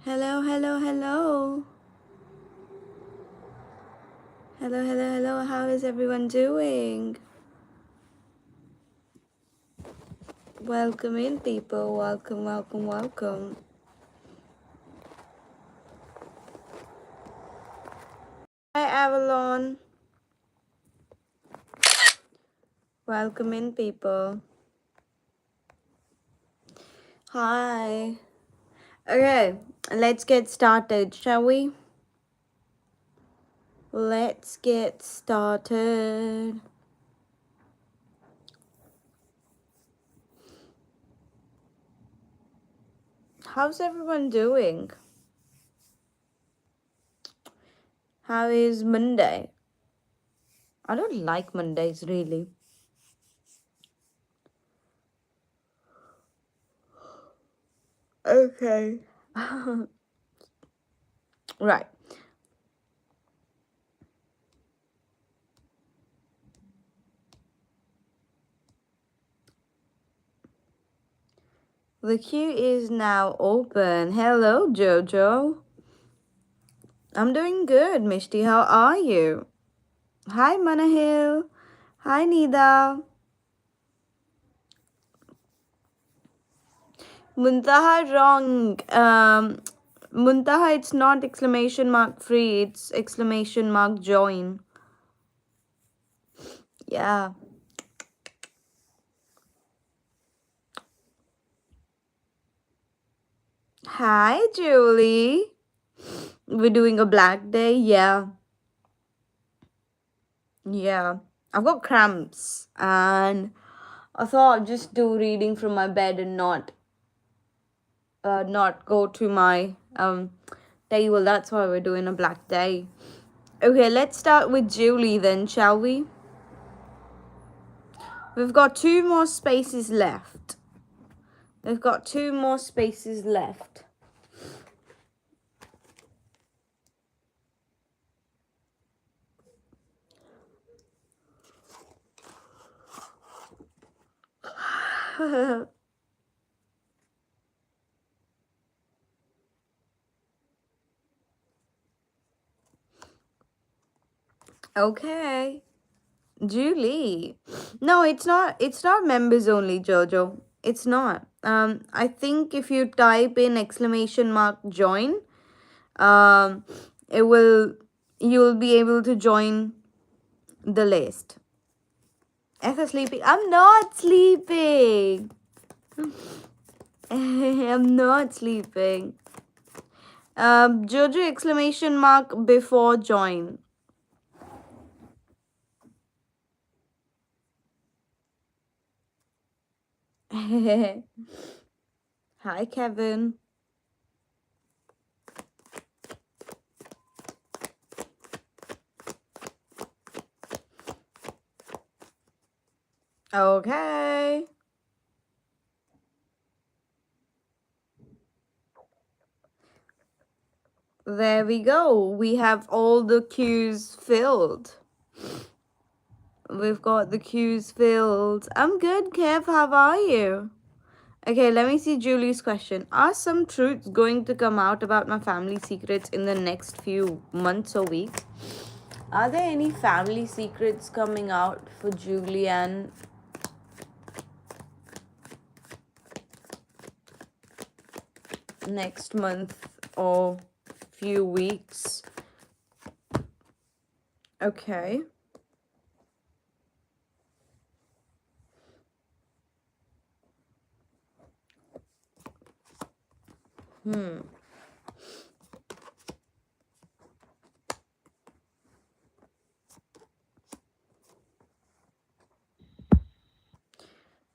Hello, hello, hello. Hello, hello, hello. How is everyone doing? Welcome in, people. Welcome, welcome, welcome. Hi, Avalon. Welcome in, people. Hi. Okay, let's get started, shall we? Let's get started. How's everyone doing? How is Monday? I don't like Mondays, really. Okay. Right. The queue is now open. Hello, Jojo. I'm doing good, Mishti. How are you? Hi, Manahil. Hi, Nida. Muntaha wrong. Muntaha, it's not exclamation mark free. It's exclamation mark join. Yeah. Hi, Julie. We're doing a black day. Yeah. Yeah. I've got cramps and I thought I'd just do reading from my bed and not go to my day. Well, that's why we're doing a black day. Okay, let's start with Julie then, shall we? We've got two more spaces left. We've got two more spaces left. Okay. Julie. No, it's not members only, Jojo. It's not. I think if you type in exclamation mark join, um it will you'll be able to join the list. Ether sleeping. I'm not sleeping. I'm not sleeping. Jojo exclamation mark before join. Hi, Kevin. Okay. There we go. We have all the queues filled. We've got the queues filled. I'm good, Kev. How are you? Okay, let me see Julie's question. Are some truths going to come out about my family secrets in the next few months or weeks? Are there any family secrets coming out for Julianne next month or few weeks? Okay.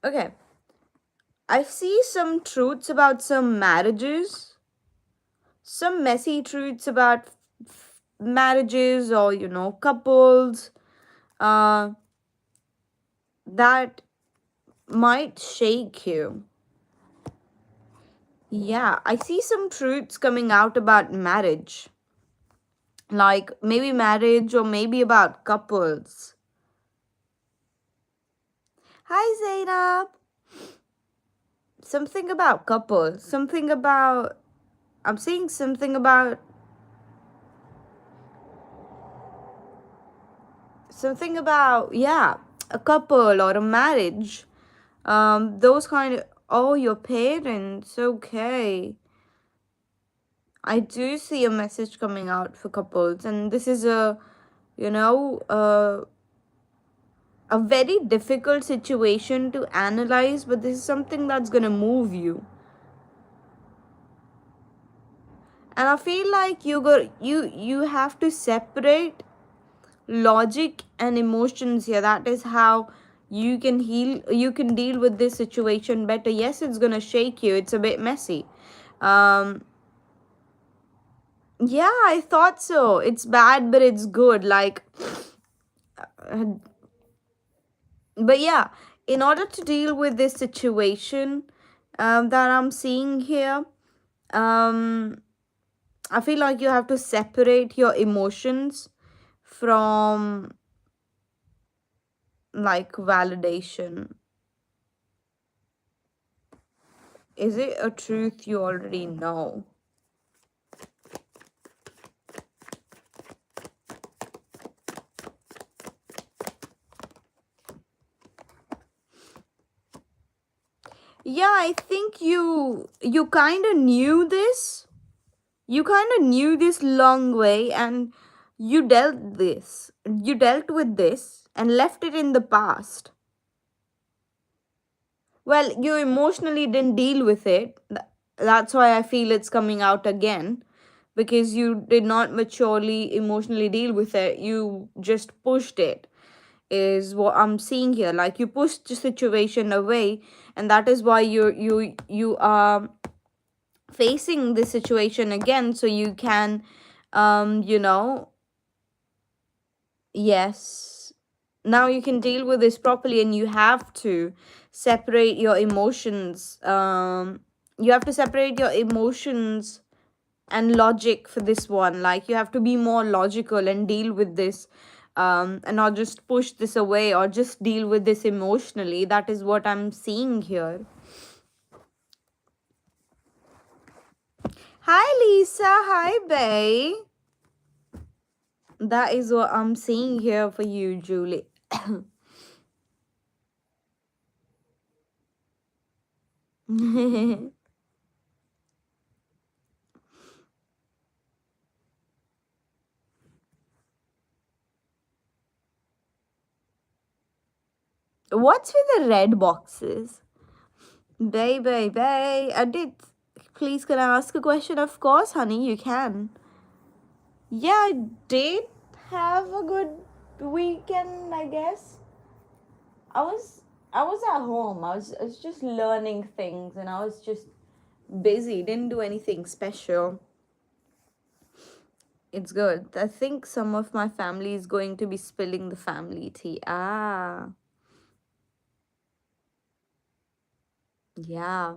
Okay. I see some truths about some marriages, some messy truths about marriages or, couples uh, that might shake you. Yeah, I see some truths coming out about marriage, like maybe marriage or maybe about couples. Hi, Zainab. Something about couples, something about I'm saying something about yeah, a couple or a marriage. Those kind of, oh, your parents, okay. I do see a message coming out for couples, and this is a, you know, a very difficult situation to analyze, but this is something that's gonna move you. And I feel like you have to separate logic and emotions here. That is how you can deal with this situation better. Yes, it's gonna shake you, it's a bit messy. um yeah, I thought so. It's bad but it's good, like, uh, but yeah, in order to deal with this situation that I'm seeing here, um I feel like you have to separate your emotions from, like, validation. Is it a truth you already know? Yeah, I think you kind of knew this. You kind of knew this long way, and you dealt with this and left it in the past. Well, you emotionally didn't deal with it. That's why I feel it's coming out again, because you did not maturely emotionally deal with it. You just pushed it, is what I'm seeing here. Like, you pushed the situation away, and that is why you are facing this situation again, so you can, you know, yes, now you can deal with this properly, and you have to separate your emotions. You have to separate your emotions and logic for this one. Like, you have to be more logical and deal with this, and not just push this away or just deal with this emotionally. That is what I'm seeing here. Hi, Lisa. Hi, Bay. That is what I'm seeing here for you, Julie. What's with the red boxes? Bay. I did. Please, can I ask a question? Of course, honey, you can. Yeah, I did have a good weekend, I guess. I was I was at home. I was just learning things, and I was just busy. Didn't do anything special. It's good. I think some of my family is going to be spilling the family tea. Ah, yeah.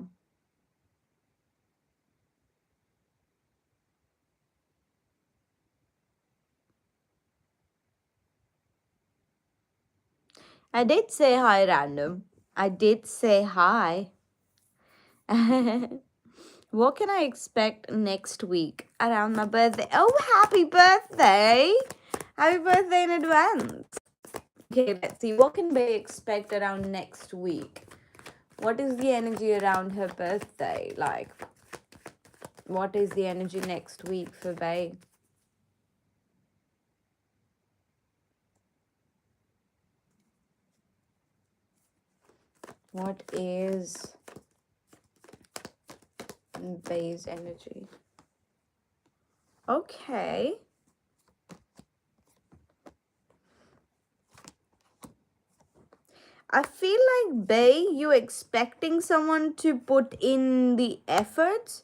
I did say hi, random. I did say hi. What can I expect next week around my birthday? Oh, happy birthday! Happy birthday in advance. Okay, let's see. What can we expect around next week? What is the energy around her birthday? Like, what is the energy next week for Bay? What is Bay's energy? Okay. I feel like, Bay, you expecting someone to put in the effort.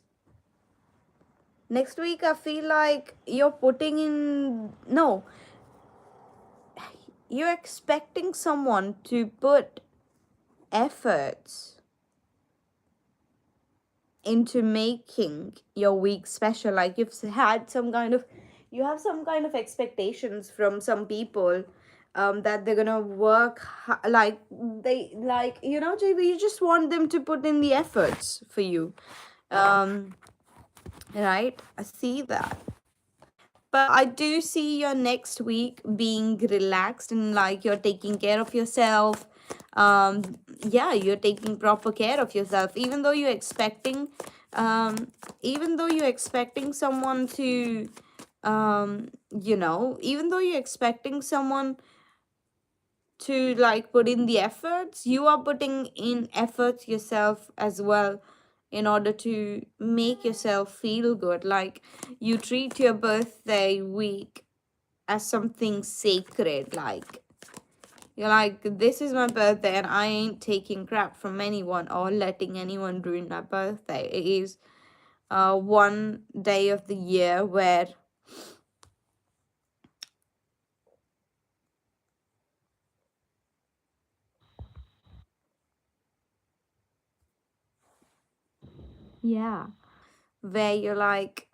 Next week, I feel like you're putting in. No, you're expecting someone to put efforts into making your week special. Like, you have some kind of expectations from some people, that they're gonna work like they, like, JB, you just want them to put in the efforts for you. um right? I see that. But I do see your next week being relaxed and like you're taking care of yourself. Um, yeah, you're taking proper care of yourself, even though you're expecting someone to, even though you're expecting someone to like put in the efforts, you are putting in efforts yourself as well in order to make yourself feel good. Like you treat your birthday week as something sacred. Like you're like, this is my birthday and I ain't taking crap from anyone or letting anyone ruin my birthday. It is one day of the year where, yeah, where you're like,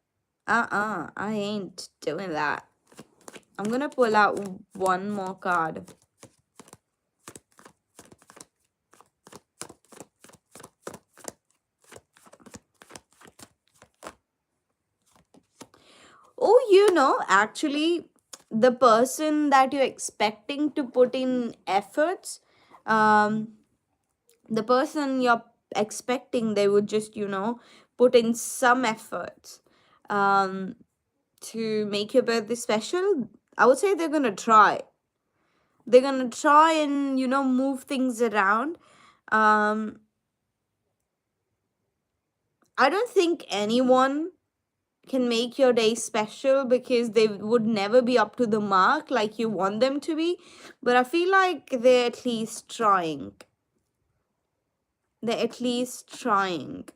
I ain't doing that. I'm gonna pull out one more card. Oh, actually, the person that you're expecting to put in efforts, um, the person you're expecting, they would just, put in some efforts um, to make your birthday special. I would say they're gonna try. They're gonna try and, move things around. Um, I don't think anyone can make your day special because they would never be up to the mark like you want them to be. But I feel like they're at least trying. They're at least trying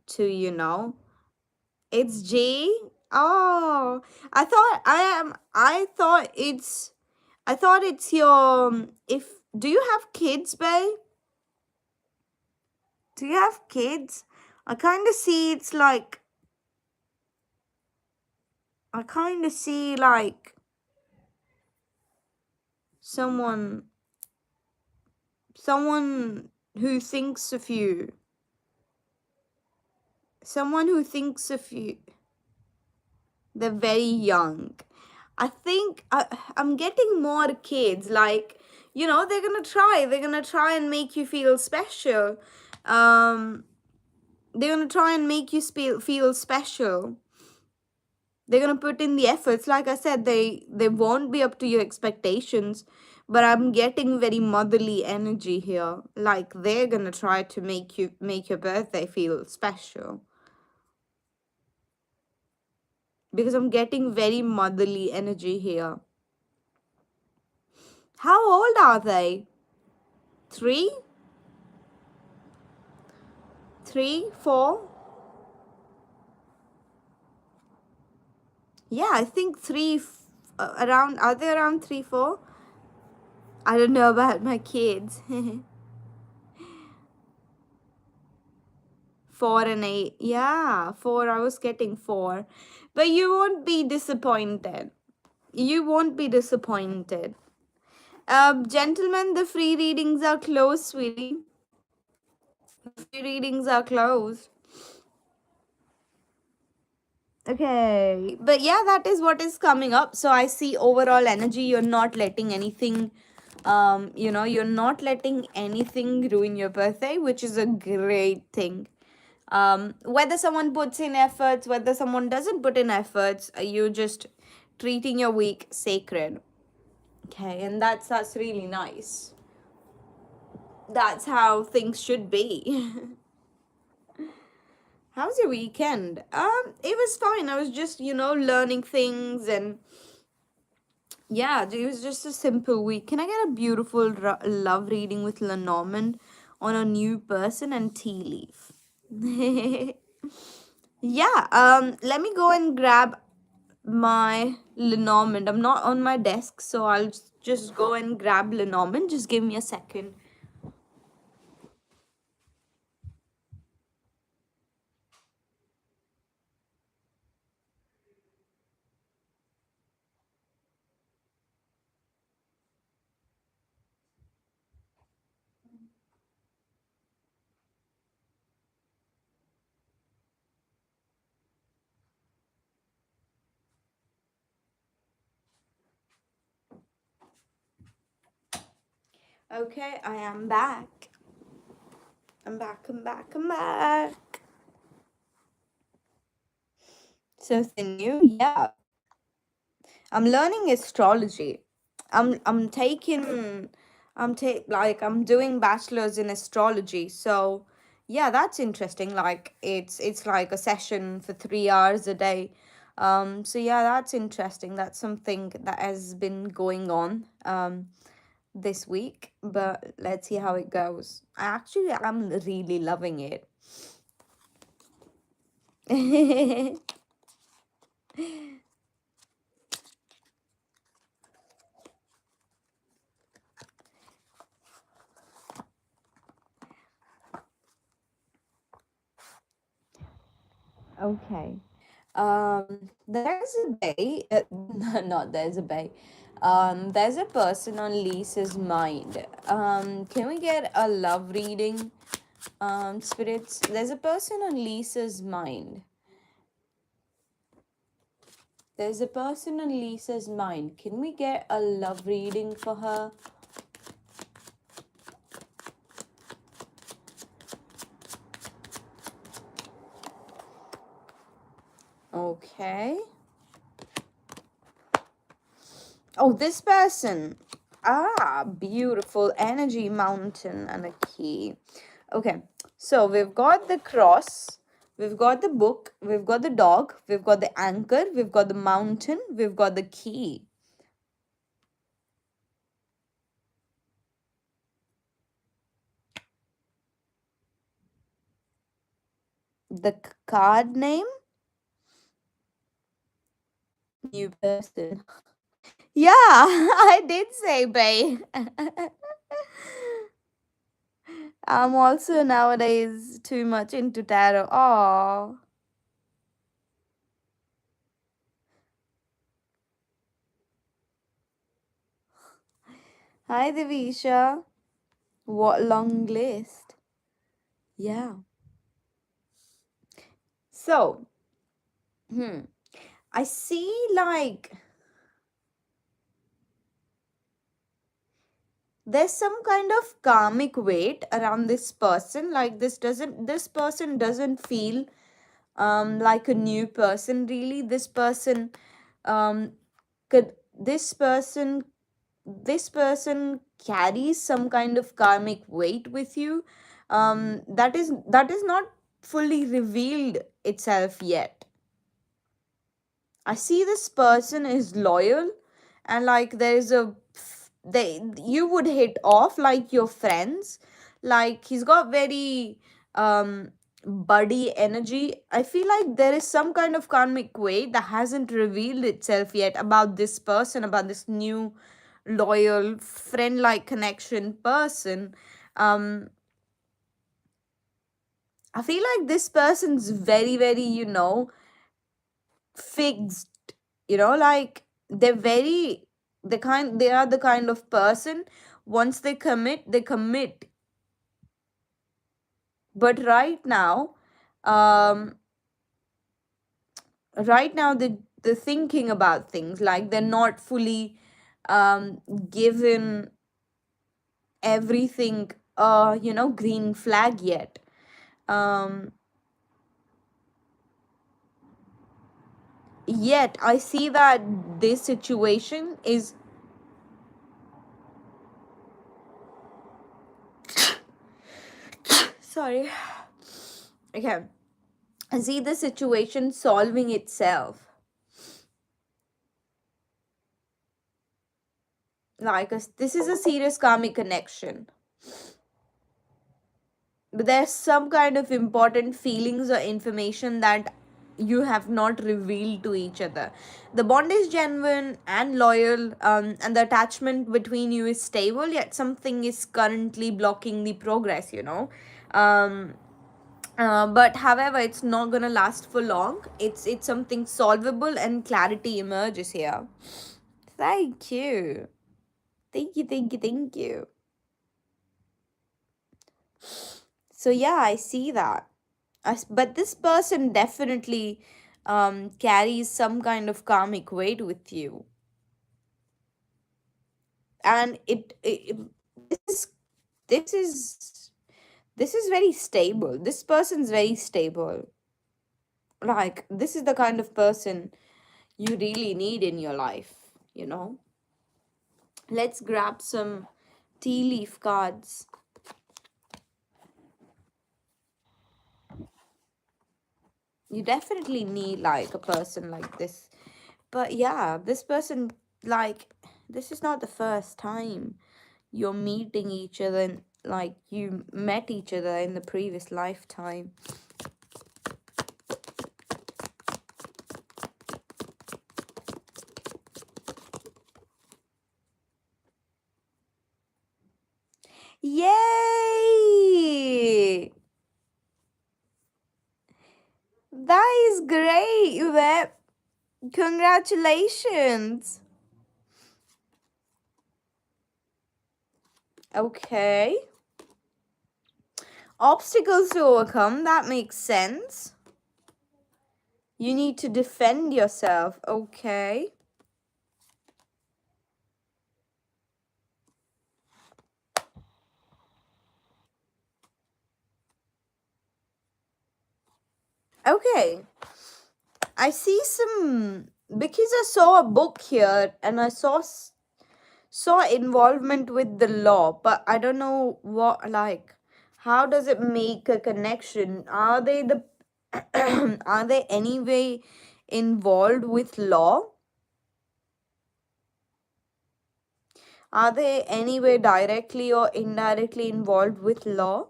to, It's J. Oh, I thought it's your. If do you have kids, babe? Do you have kids? I kind of see it's like. I kind of see like someone someone who thinks of you, someone who thinks of you. They're very young. I think I'm getting more kids like, they're gonna try and make you feel special. um they're gonna try and make you feel special. They're gonna put in the efforts. Like I said, they won't be up to your expectations, but I'm getting very motherly energy here. Like they're gonna try to make your birthday feel special, because I'm getting very motherly energy here. How old are they? Three, three, four? Yeah, I think around. Are they around 3, 4? I don't know about my kids. 4 and 8. Yeah, 4. I was getting 4. But you won't be disappointed. You won't be disappointed. Gentlemen, the free readings are closed, sweetie. The free readings are closed. Okay. But yeah, that is what is coming up. So I see overall energy. You're not letting anything, you're not letting anything ruin your birthday, which is a great thing. Whether someone puts in efforts, whether someone doesn't put in efforts, you just treating your week sacred. Okay, and that's really nice. That's how things should be. How's your weekend? It was fine. I was just, learning things, and yeah, it was just a simple week. Can I get a beautiful love reading with Lenormand on a new person and tea leaf? Yeah, let me go and grab my Lenormand. I'm not on my desk, so I'll just go and grab Lenormand. Just give me a second. Okay, I am back. I'm back, I'm back, I'm back. Something new? Yeah. I'm learning astrology. I'm taking I'm doing bachelor's in astrology. So yeah, that's interesting. Like it's like a session for 3 hours a day. So yeah, that's interesting. That's something that has been going on this week. But let's see how it goes. I'm really loving it. Okay. There's a bay. Not there's a bay. There's a person on Lisa's mind. Can we get a love reading? Spirits. There's a person on Lisa's mind. There's a person on Lisa's mind. Can we get a love reading for her? Okay. Oh, this person. Ah, beautiful energy mountain and a key. Okay, so we've got the cross, we've got the book, we've got the dog, we've got the anchor, we've got the mountain, we've got the key. The card name, new person. Yeah, I did say Bay. I'm also nowadays too much into tarot. Oh, hi Divisha. What long list? Yeah. So, hmm, I see like there's some kind of karmic weight around this person. Like this person doesn't feel like a new person really. This person um could this person carries some kind of karmic weight with you that is not fully revealed itself yet. I see this person is loyal, and like there's a they you would hit off like your friends. Like he's got very buddy energy. I feel like there is some kind of karmic weight that hasn't revealed itself yet about this person, about this new loyal friend like connection person. um I feel like this person's very fixed, like they are the kind of person, once they commit. But um right now they're thinking about things, like they're not fully given everything green flag yet. um Yet I see that this situation is, sorry, okay, I see the situation solving itself. Like this is a serious karmic connection, but there's some kind of important feelings or information that you have not revealed to each other. The bond is genuine and loyal, and the attachment between you is stable, yet something is currently blocking the progress, um but however, it's not gonna last for long. It's something solvable, and clarity emerges here. Thank you. Thank you, thank you, thank you. So yeah, I see that. But this person definitely carries some kind of karmic weight with you, and this is this is this is very stable. This person's very stable. Like, this is the kind of person you really need in your life, you know. Let's grab some tea leaf cards. You definitely need like a person like this. But yeah, this person, like, this is not the first time you're meeting each other, and like you met each other in the previous lifetime. Yay! That is great, Web. Congratulations. Okay. Obstacles to overcome, that makes sense. You need to defend yourself. Okay. Okay. I see some, because I saw a book here and I saw involvement with the law, but I don't know what, like, how does it make a connection? Are they the are they anyway involved with law? Are they anyway directly or indirectly involved with law?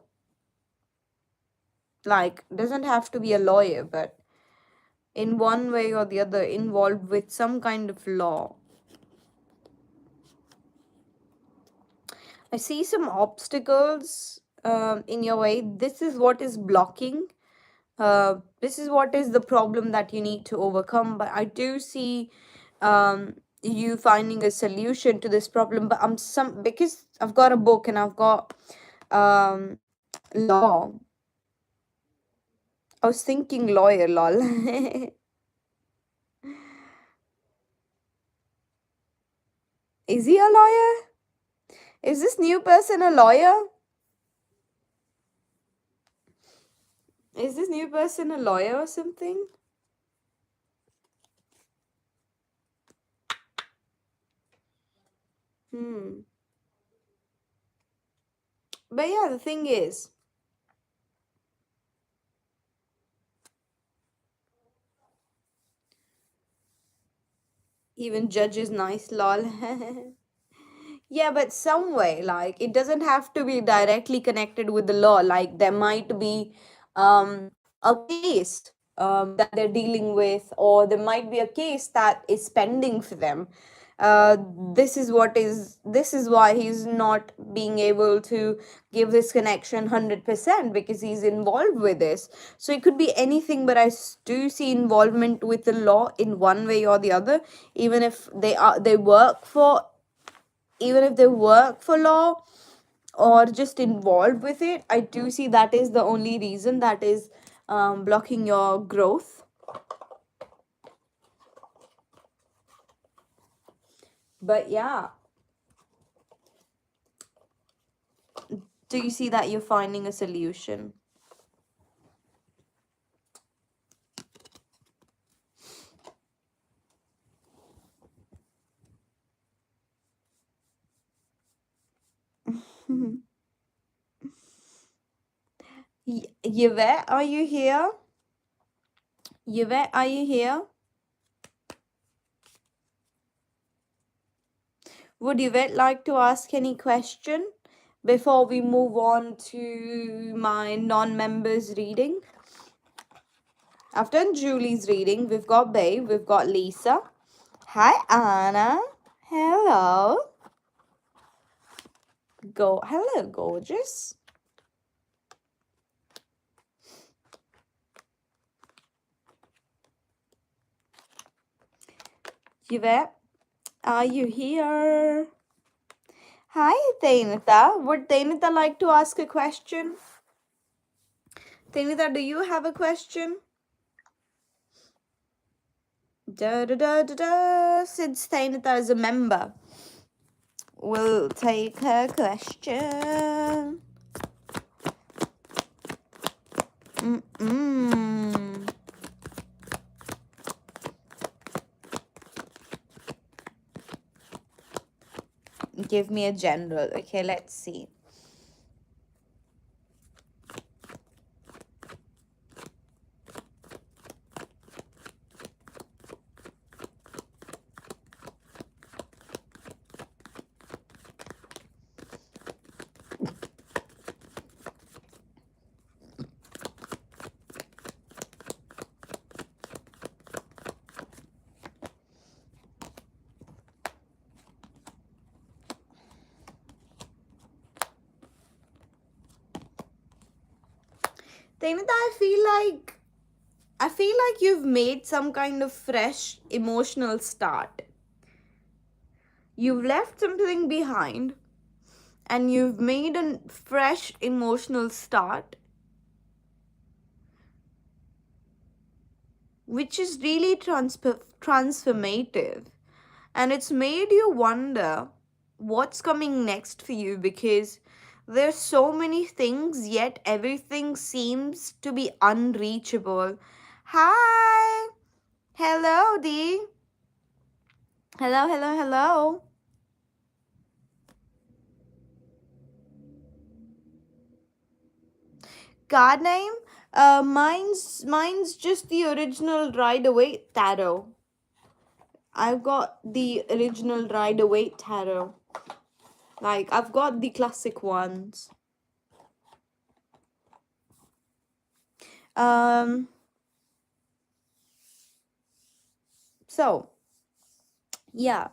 Like, doesn't have to be a lawyer, but in one way or the other involved with some kind of law. I see some obstacles in your way. This is what is blocking. This is what is the problem that you need to overcome. But I do see you finding a solution to this problem. But because I've got a book and I've got law. I was thinking lawyer, lol. Is he a lawyer? Is this new person a lawyer? Is this new person a lawyer or something? Hmm. But yeah, the thing is, even judge is nice, lol. Yeah, but some way, like, it doesn't have to be directly connected with the law. Like, there might be a case that they're dealing with, or there might be a case that is pending for them. uh, this is why he's not being able to give this connection 100%, because he's involved with this. So it could be anything, but do see involvement with the law in one way or the other, even if they work for, even if they work for law or just involved with it. I do see that is the only reason that is blocking your growth. But yeah, do you see that you're finding a solution? Yvette, are you here? Yvette, are you here? Would Yvette like to ask any question before we move on to my non-members reading? I've done Julie's reading. We've got Babe, we've got Lisa. Hi, Anna. Hello. Hello, gorgeous. Yvette, are you here? Hi, Tainita. Would Tainita like to ask a question? Tainita, do you have a question? Da da da da da. Since Tainita is a member, We'll take her question. Mm-mm. Give me a general. Okay, let's see. Dainita, I feel like you've made some kind of fresh emotional start. You've left something behind and you've made a fresh emotional start, which is really transformative. And it's made you wonder what's coming next for you, because there's so many things, yet everything seems to be unreachable. Hi! Hello, Dee. Hello, hello, hello. Card name? Mine's just the original Rider Waite tarot. I've got the original Rider Waite tarot. Like, I've got the classic ones. So yeah,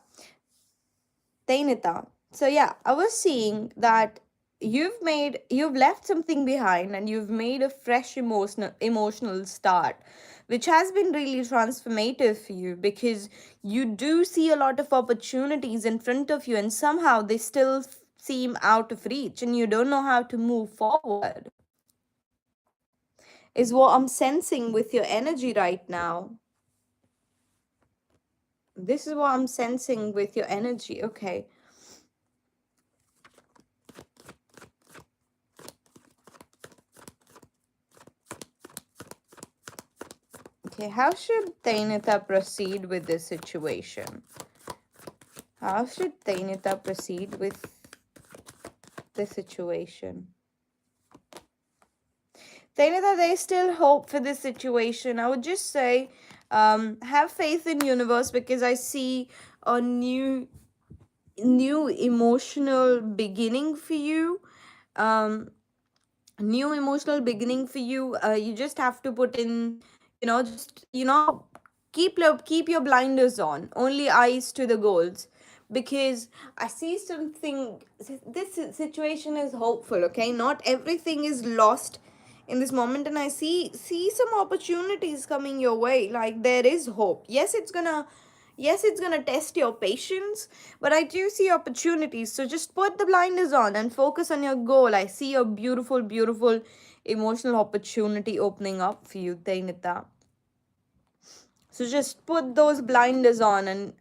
Dainita. So yeah, I was seeing that you've left something behind and you've made a fresh emotional start, which has been really transformative for you, because you do see a lot of opportunities in front of you and somehow they still seem out of reach and you don't know how to move forward, is what I'm sensing with your energy right now. This is what I'm sensing with your energy. Okay. Okay, how should Dainita proceed with this situation? How should Dainita proceed with this situation? Dainita, there's still hope for this situation. I would just say, have faith in universe, because I see a new emotional beginning for you. New emotional beginning for you. You just have to put in, just keep your blinders on, only eyes to the goals, because I see something. This situation is hopeful. Okay, not everything is lost in this moment, and I see some opportunities coming your way. Like, there is hope. Yes, it's gonna test your patience, but I do see opportunities. So just put the blinders on and focus on your goal. I see a beautiful, beautiful emotional opportunity opening up for you, Dainita. So just put those blinders on and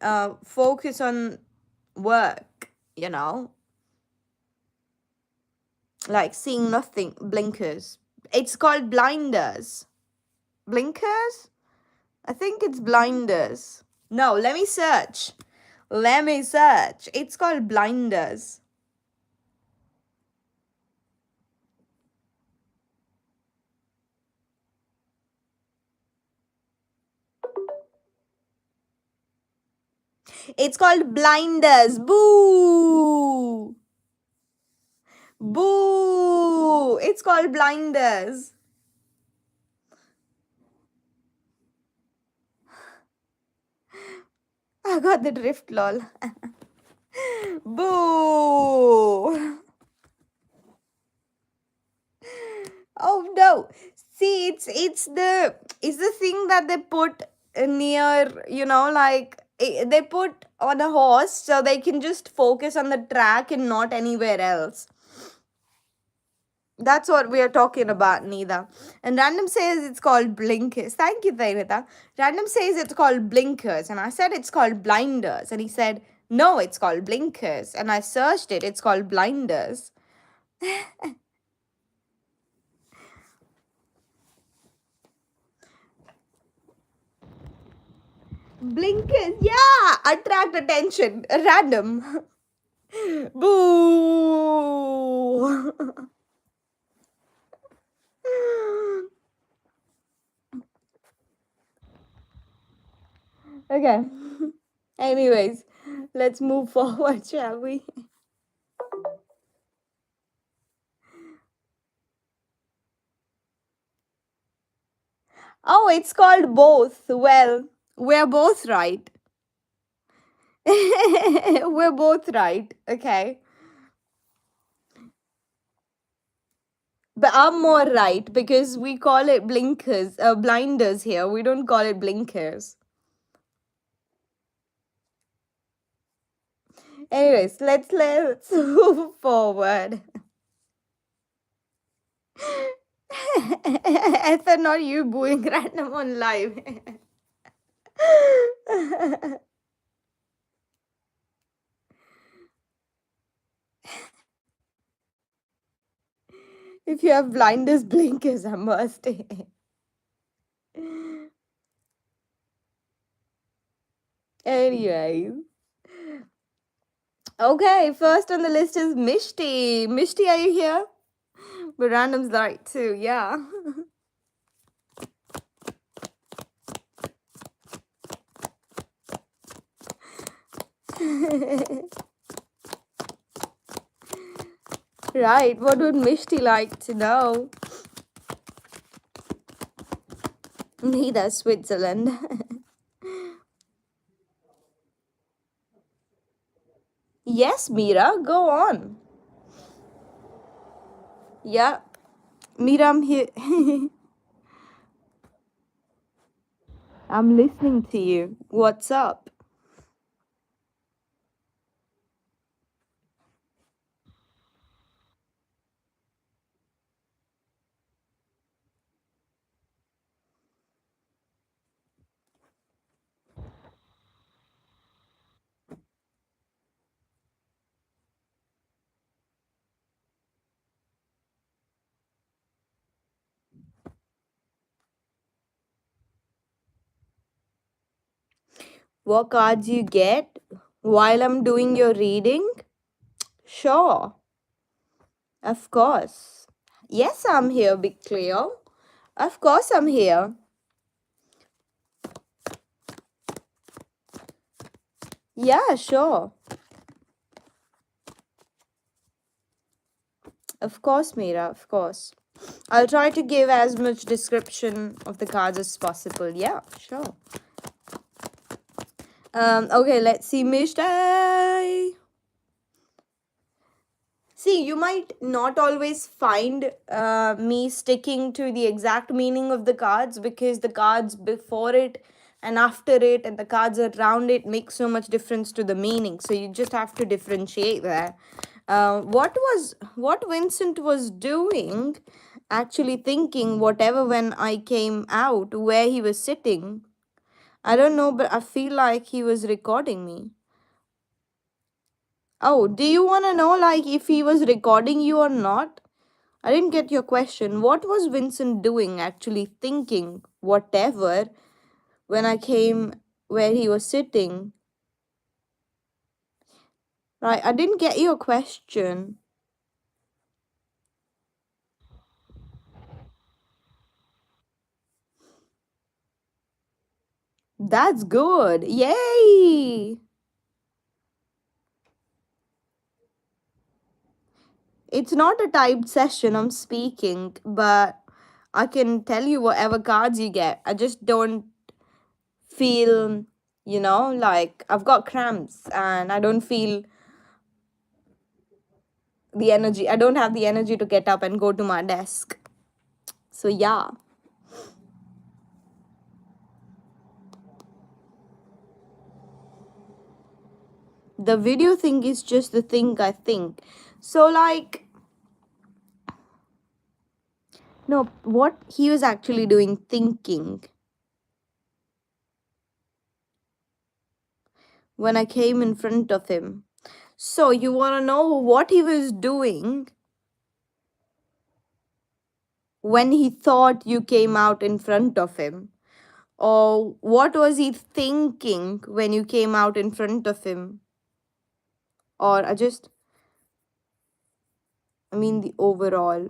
focus on work, like seeing nothing, blinkers. It's called blinders. Blinkers? I think it's blinders. No, let me search. It's called blinders. It's called blinders. Boo! Boo! It's called blinders. I got the drift, lol. Boo! Oh no! See, it's the thing that they put near, like they put on a horse so they can just focus on the track and not anywhere else. That's what we are talking about, Nida. And Random says it's called blinkers. Thank you, Dainita. Random says it's called blinkers, and I said it's called blinders, and he said No, it's called blinkers. And I searched it, it's called blinders. Blinkers, yeah, attract attention, random. Boo. Okay. Anyways, let's move forward, shall we? Oh, it's called both. Well, we're both right. We're both right. Okay. But I'm more right because we call it blinkers, blinders here. We don't call it blinkers. Anyways, let's move forward. I thought not you booing random on live. If you have blinders, blinkers, I must. Anyway. Okay, first on the list is Mishti. Mishti, are you here? But random's right too, yeah. Right, what would Mishti like to know? Neither Switzerland. Yes, Mira, go on. Yeah, Mira, I'm here. I'm listening to you. What's up? What cards you get while I'm doing your reading? Sure, of course. Yes, I'm here, Big Cleo. Of course, I'm here. Yeah, sure. Of course, Mira, of course. I'll try to give as much description of the cards as possible. Yeah, sure. Okay, let's see, Mishtai. See, you might not always find me sticking to the exact meaning of the cards because the cards before it and after it and the cards around it make so much difference to the meaning. So you just have to differentiate there. What Vincent was doing, actually thinking whatever when I came out where he was sitting. I don't know, but I feel like he was recording me. Oh, do you want to know like if he was recording you or not? I didn't get your question. What was Vincent doing actually thinking whatever when I came where he was sitting? Right, I didn't get your question. That's good. Yay! It's not a typed session, I'm speaking, but I can tell you whatever cards you get. I just don't feel, like I've got cramps and I don't feel the energy. I don't have the energy to get up and go to my desk. So, yeah. The video thing is just the thing I think. So, like, no, what he was actually doing, thinking. when I came in front of him. So, you want to know what he was doing when he thought you came out in front of him? Or what was he thinking when you came out in front of him? Or I mean, the overall.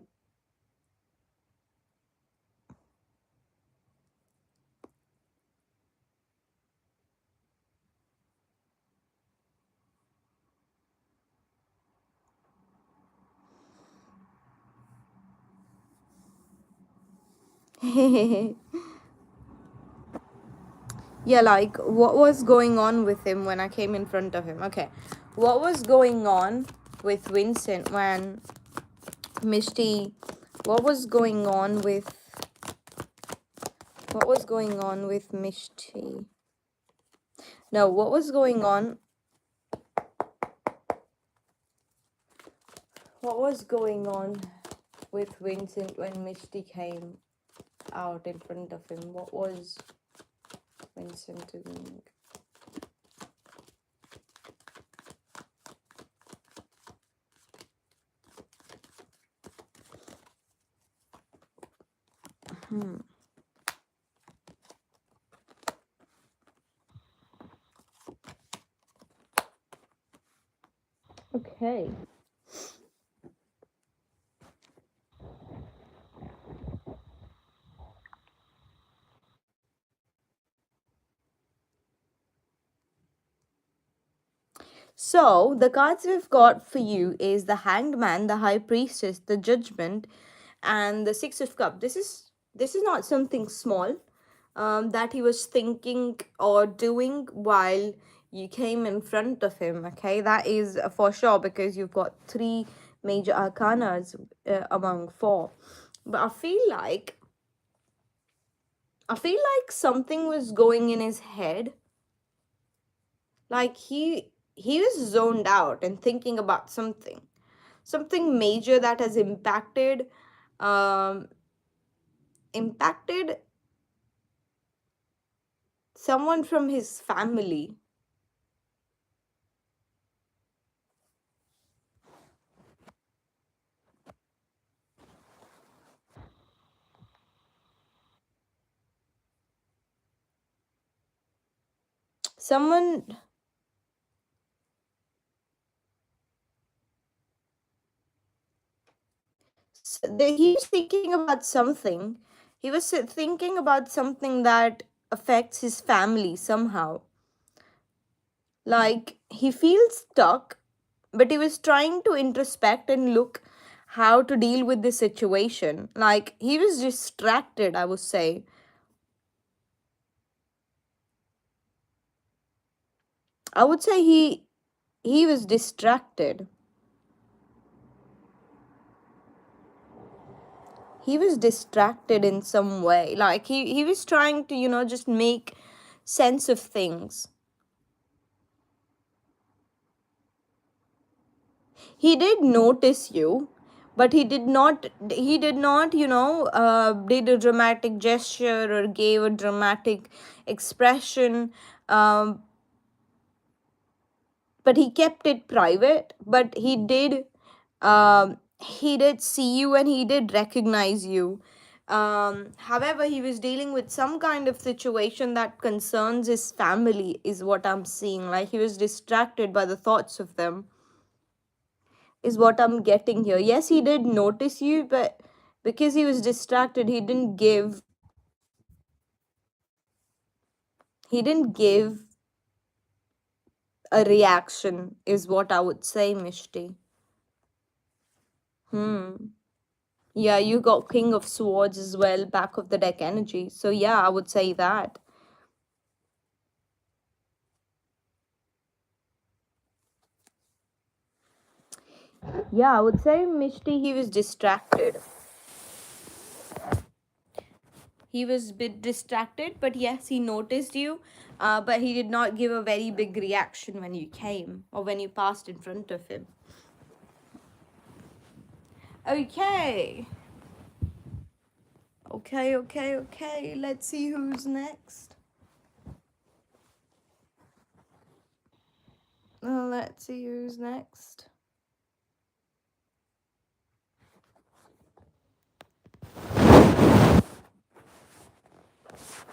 Yeah, like what was going on with him when I came in front of him? Okay. What was going on with Vincent when Mishti? What was going on with Mishti? No, what was going on? What was going on with Vincent when Mishti came out in front of him? What was Vincent doing? Okay. So, the cards we've got for you is the Hanged Man, the High Priestess, the Judgment, and the Six of Cups. This is not something small that he was thinking or doing while you came in front of him. Okay, that is for sure, because you've got three major arcanas among four. But I feel like something was going in his head, like he was zoned out and thinking about something major that has um impacted someone from his family. Someone he was thinking about something. He was thinking about something that affects his family somehow. Like he feels stuck, but he was trying to introspect and look how to deal with the situation. Like he was distracted, I would say. I would say he was distracted. He was distracted in some way. Like he was trying to, just make sense of things. He did notice you, but he did not did a dramatic gesture or gave a dramatic expression. um, but he kept it private, but he did see you and he did recognize you. However, he was dealing with some kind of situation that concerns his family, is what I'm seeing. Like he was distracted by the thoughts of them, is what I'm getting here. Yes, he did notice you, but because he was distracted, he didn't give a reaction, is what I would say, Mishti. Hmm. Yeah, you got King of Swords as well, back of the deck energy. So yeah, I would say that. Yeah, I would say Mishti, he was distracted. He was a bit distracted, but yes, he noticed you. But he did not give a very big reaction when you came or when you passed in front of him. Okay. Okay. Let's see who's next. Let's see who's next.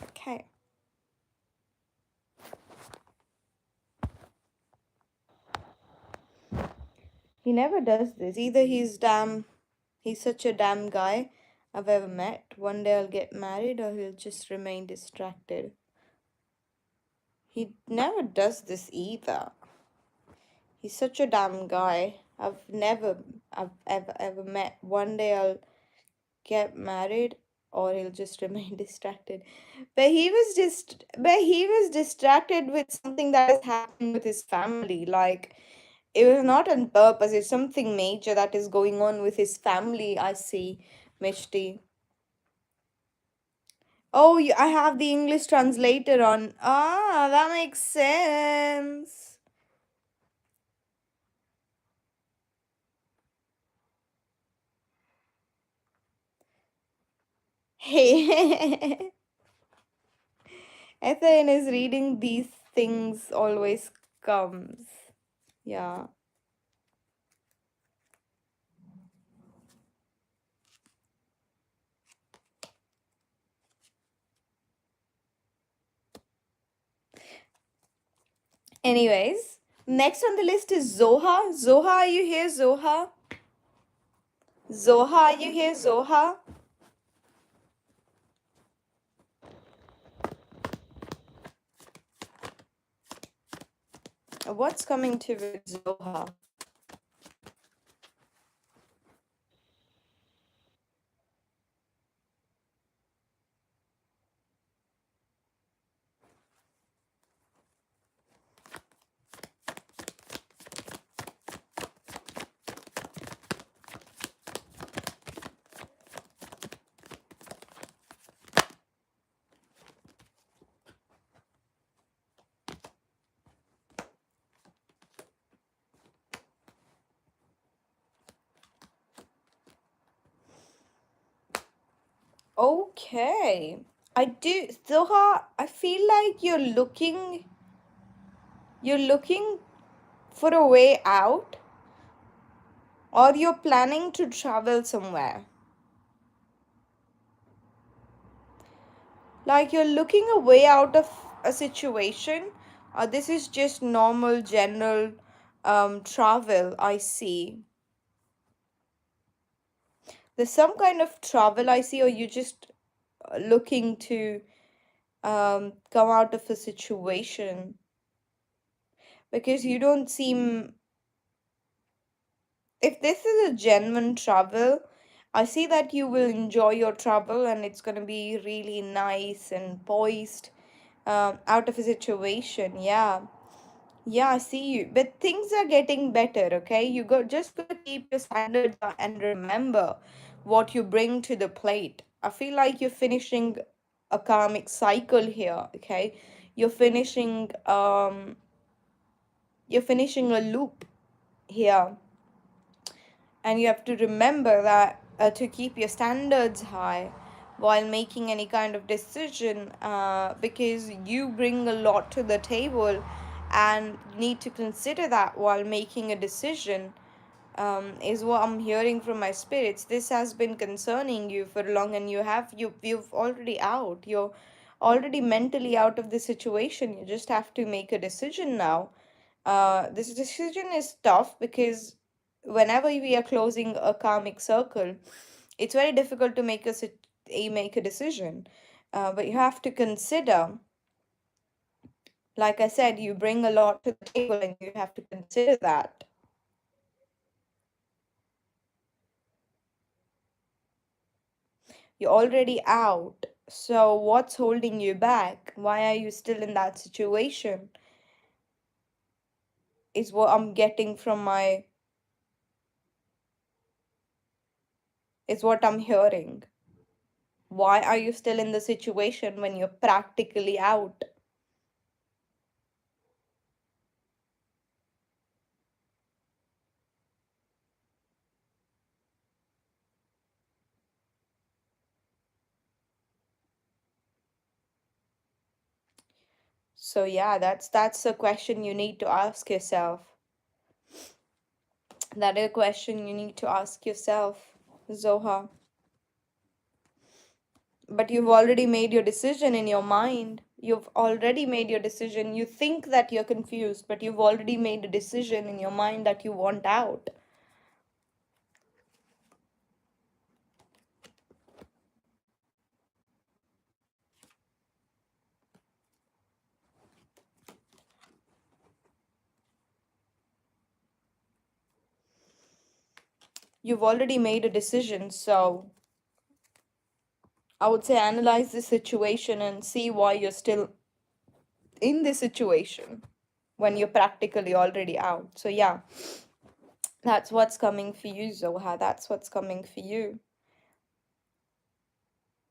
Okay. He never does this. Either he's such a damn guy I've ever met. One day I'll get married or he'll just remain distracted. He never does this either. He's such a damn guy. I've ever met. One day I'll get married or he'll just remain distracted. But he was distracted with something that is happening with his family. Like it was not on purpose. It's something major that is going on with his family. I see, Mishti. Oh, I have the English translator on. Ah, that makes sense. Hey, Ethane is reading these things always comes. Yeah. Anyways, next on the list is Zoha. Zoha, are you here, Zoha? Zoha, are you here, Zoha? What's coming to with Zoha? Okay. Zoha, I feel like you're looking for a way out or you're planning to travel somewhere. Like you're looking a way out of a situation, or this is just normal general travel, I see. There's some kind of travel I see, or you just looking to come out of a situation because you don't seem. If this is a genuine travel, I see that you will enjoy your travel and it's going to be really nice and poised out of a situation. Yeah. Yeah, I see you. But things are getting better, okay? You just gotta keep your standards up and remember what you bring to the plate. I feel like finishing a karmic cycle here, okay? You're finishing you're finishing a loop here. And you have to remember that to keep your standards high while making any kind of decision, because you bring a lot to the table and need to consider that while making a decision, is what I'm hearing from my spirits. This has been concerning you for long, and you've already out. You're already mentally out of the situation. You just have to make a decision now. This decision is tough because whenever we are closing a karmic circle, it's very difficult to make a decision. But you have to consider, like I said, you bring a lot to the table, and you have to consider that. You're already out. So what's holding you back? Why are you still in that situation? Is what I'm getting from my is what I'm hearing. Why are you still in the situation when you're practically out? So yeah, that's a question you need to ask yourself. That is a question you need to ask yourself, Zoha. But you've already made your decision in your mind. You've already made your decision. You think that you're confused, but you've already made a decision in your mind that you want out. You've already made a decision, so I would say analyze the situation and see why you're still in this situation when you're practically already out. So, yeah, that's what's coming for you, Zoha. That's what's coming for you.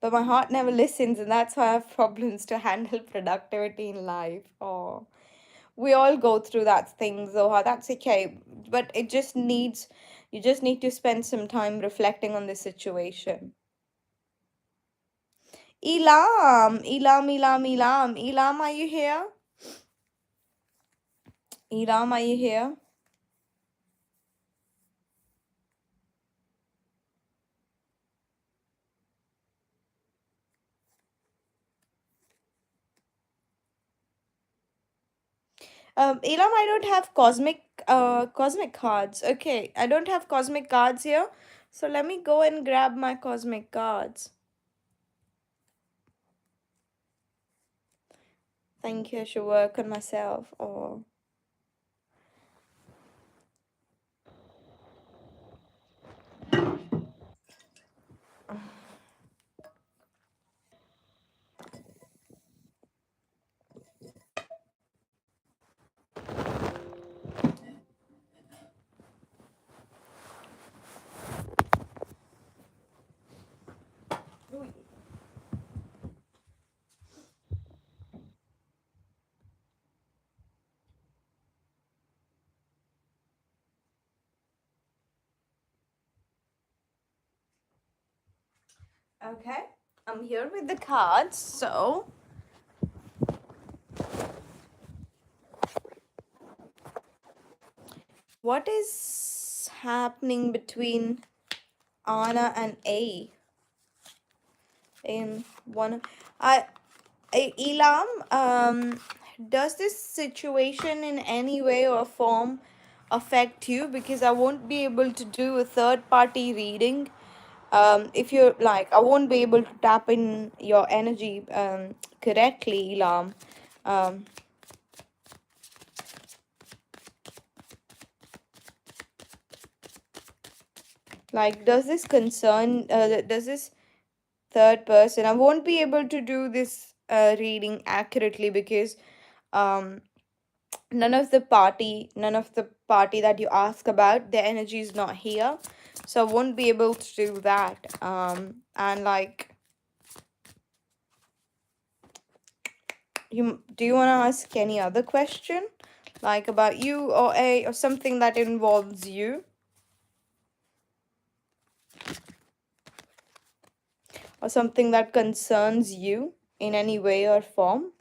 But my heart never listens, and that's why I have problems to handle productivity in life. Oh, we all go through that thing, Zoha. That's okay. But you just need to spend some time reflecting on the situation. Elam, are you here? Elam, are you here? Elam, I don't have cosmic cards. Okay, I don't have cosmic cards here. So let me go and grab my cosmic cards. Thank you. I should work on myself. Oh. Okay, I'm here with the cards. So, what is happening between Anna and A? In one, Elam, does this situation in any way or form affect you? Because I won't be able to do a third party reading. If you're like, I won't be able to tap in your energy correctly, Elam. Um, like, does this third person, I won't be able to do this reading accurately because um, none of the party that you ask about, their energy is not here. So I won't be able to do that. And like, do you want to ask any other question? Like about you or something that involves you? Or something that concerns you in any way or form?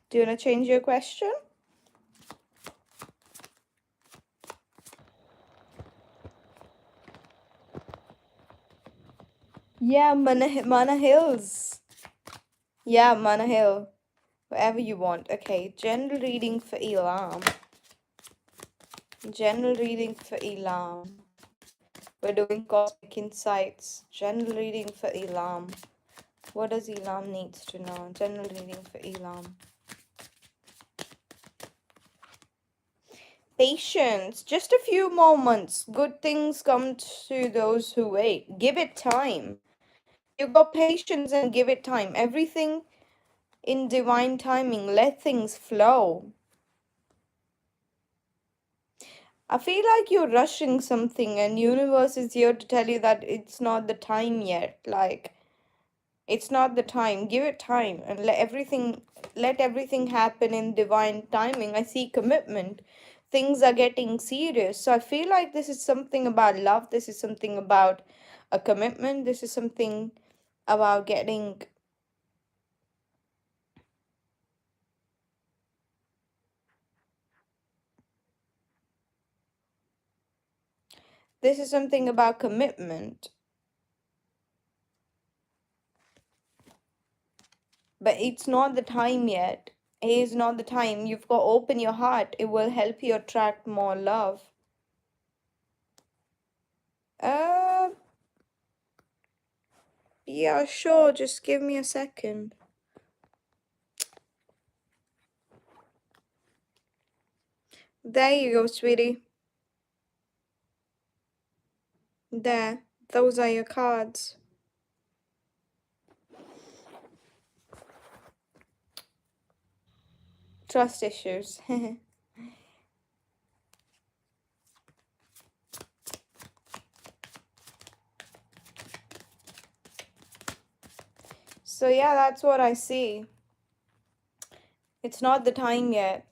Do you want to change your question? Yeah, Mana Hills. Yeah, Mana Hill. Wherever you want. Okay, general reading for Elam. General reading for Elam. We're doing cosmic insights. General reading for Elam. What does Elam needs to know? General reading for Elam. Patience. Just a few moments. Good things come to those who wait. Give it time. You got patience and give it time. Everything in divine timing. Let things flow. I feel like you're rushing something and universe is here to tell you that it's not the time yet. Like it's not the time. Give it time and let everything happen in divine timing. I see commitment. Things are getting serious. So I feel like this is something about love. This is something about a commitment. This is something about getting. This is something about commitment. But it's not the time yet. It is not the time. You've got to open your heart. It will help you attract more love. Uh, yeah, sure. Just give me a second. There you go, sweetie. There. Those are your cards. Trust issues. So, yeah, that's what I see. It's not the time yet.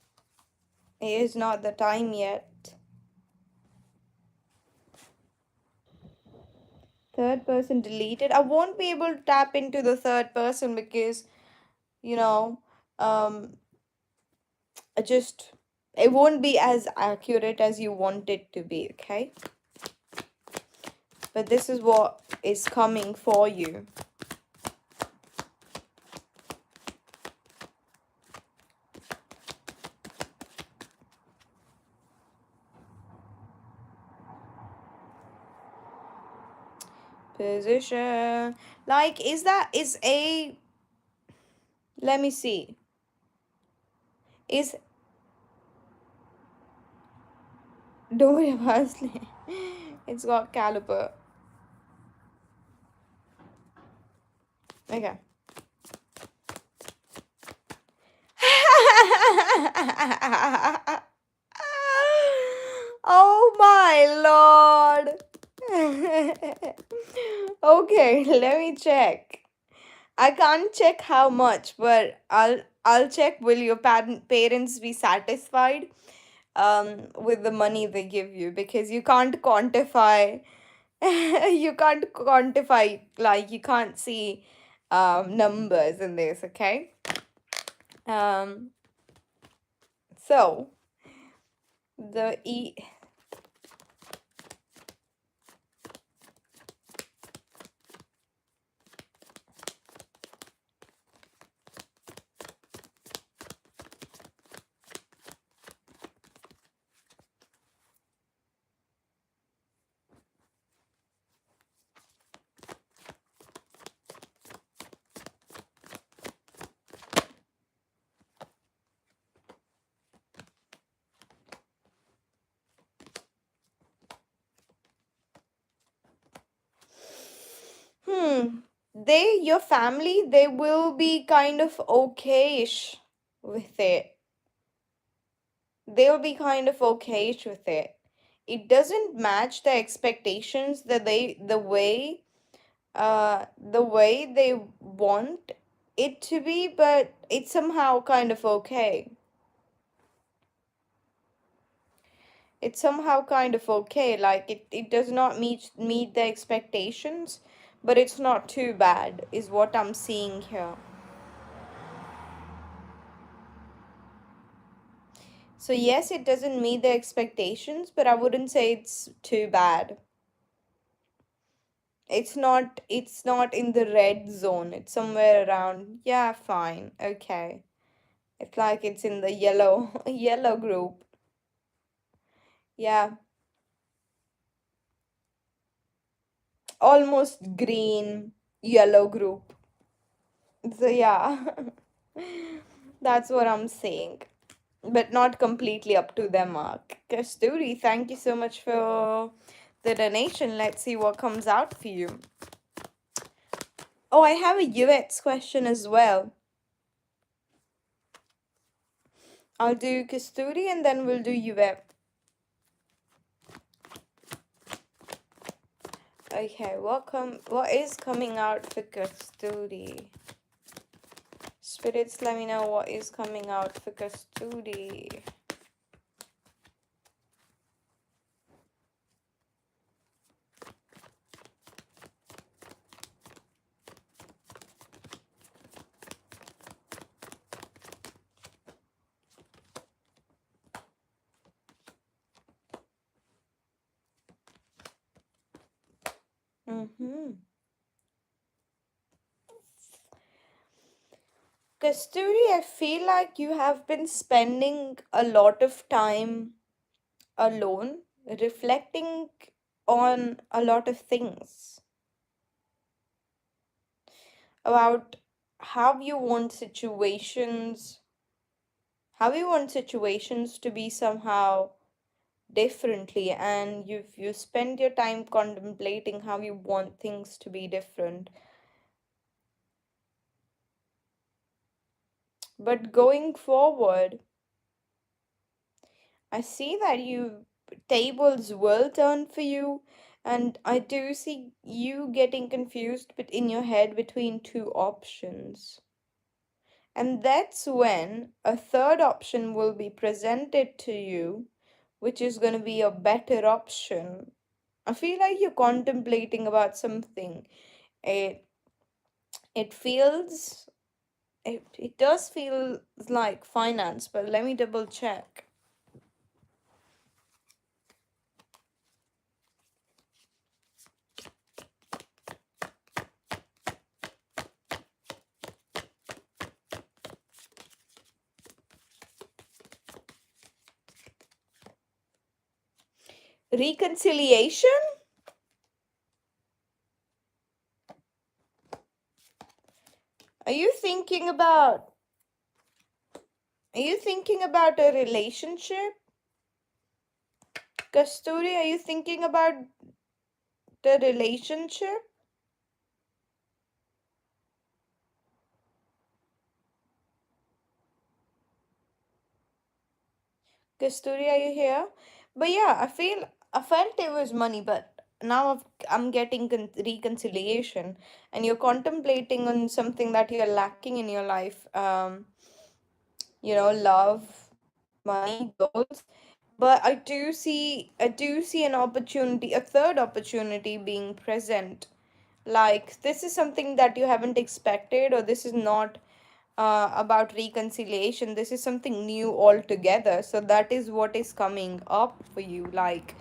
It is not the time yet. Third person deleted. I won't be able to tap into the third person because, you know, um, I just it won't be as accurate as you want it to be, okay? But this is what is coming for you. Position. Like, is a let me see. Is don't worry about it. It's got caliber. Okay. Oh my lord. Okay, let me check. I can't check how much, but I'll check. Will your parents be satisfied with the money they give you? Because you can't quantify you can't quantify, like you can't see numbers in this, okay? Um so the your family, they will be kind of okayish with it. They'll be kind of okayish with it. It doesn't match the expectations that the way they want it to be, but it's somehow kind of okay. It's somehow kind of okay. Like it does not meet the expectations, but it's not too bad, is what I'm seeing here. So yes, it doesn't meet the expectations, but I wouldn't say it's too bad. It's not in the red zone. It's somewhere around, yeah, fine. Okay. It's like it's in the yellow yellow group. Yeah. Almost green yellow group. So yeah. That's what I'm saying. But not completely up to their mark. Kasturi, thank you so much for the donation. Let's see what comes out for you. Oh, I have a UX question as well. I'll do Kasturi and then we'll do UX. Okay, what is coming out for Kasturi? Spirits, let me know what is coming out for Kasturi. Hmm. Kasturi, I feel like you have been spending a lot of time alone, reflecting on a lot of things about how you want situations, how you want situations to be somehow differently, and you spend your time contemplating how you want things to be different. But going forward, I see that you tables will turn for you, and I do see you getting confused but in your head between two options. And that's when a third option will be presented to you, which is going to be a better option. I feel like you're contemplating about something. It it feels it does feel like finance, but let me double check. Reconciliation? Are you thinking about are you thinking about a relationship? Kasturi, are you thinking about the relationship? Kasturi, are you here? But yeah, I felt it was money, but now I'm getting reconciliation, and you're contemplating on something that you're lacking in your life. Love, money, goals. But I do see an opportunity, a third opportunity being present. Like this is something that you haven't expected, or this is not about reconciliation. This is something new altogether. So that is what is coming up for you. Like,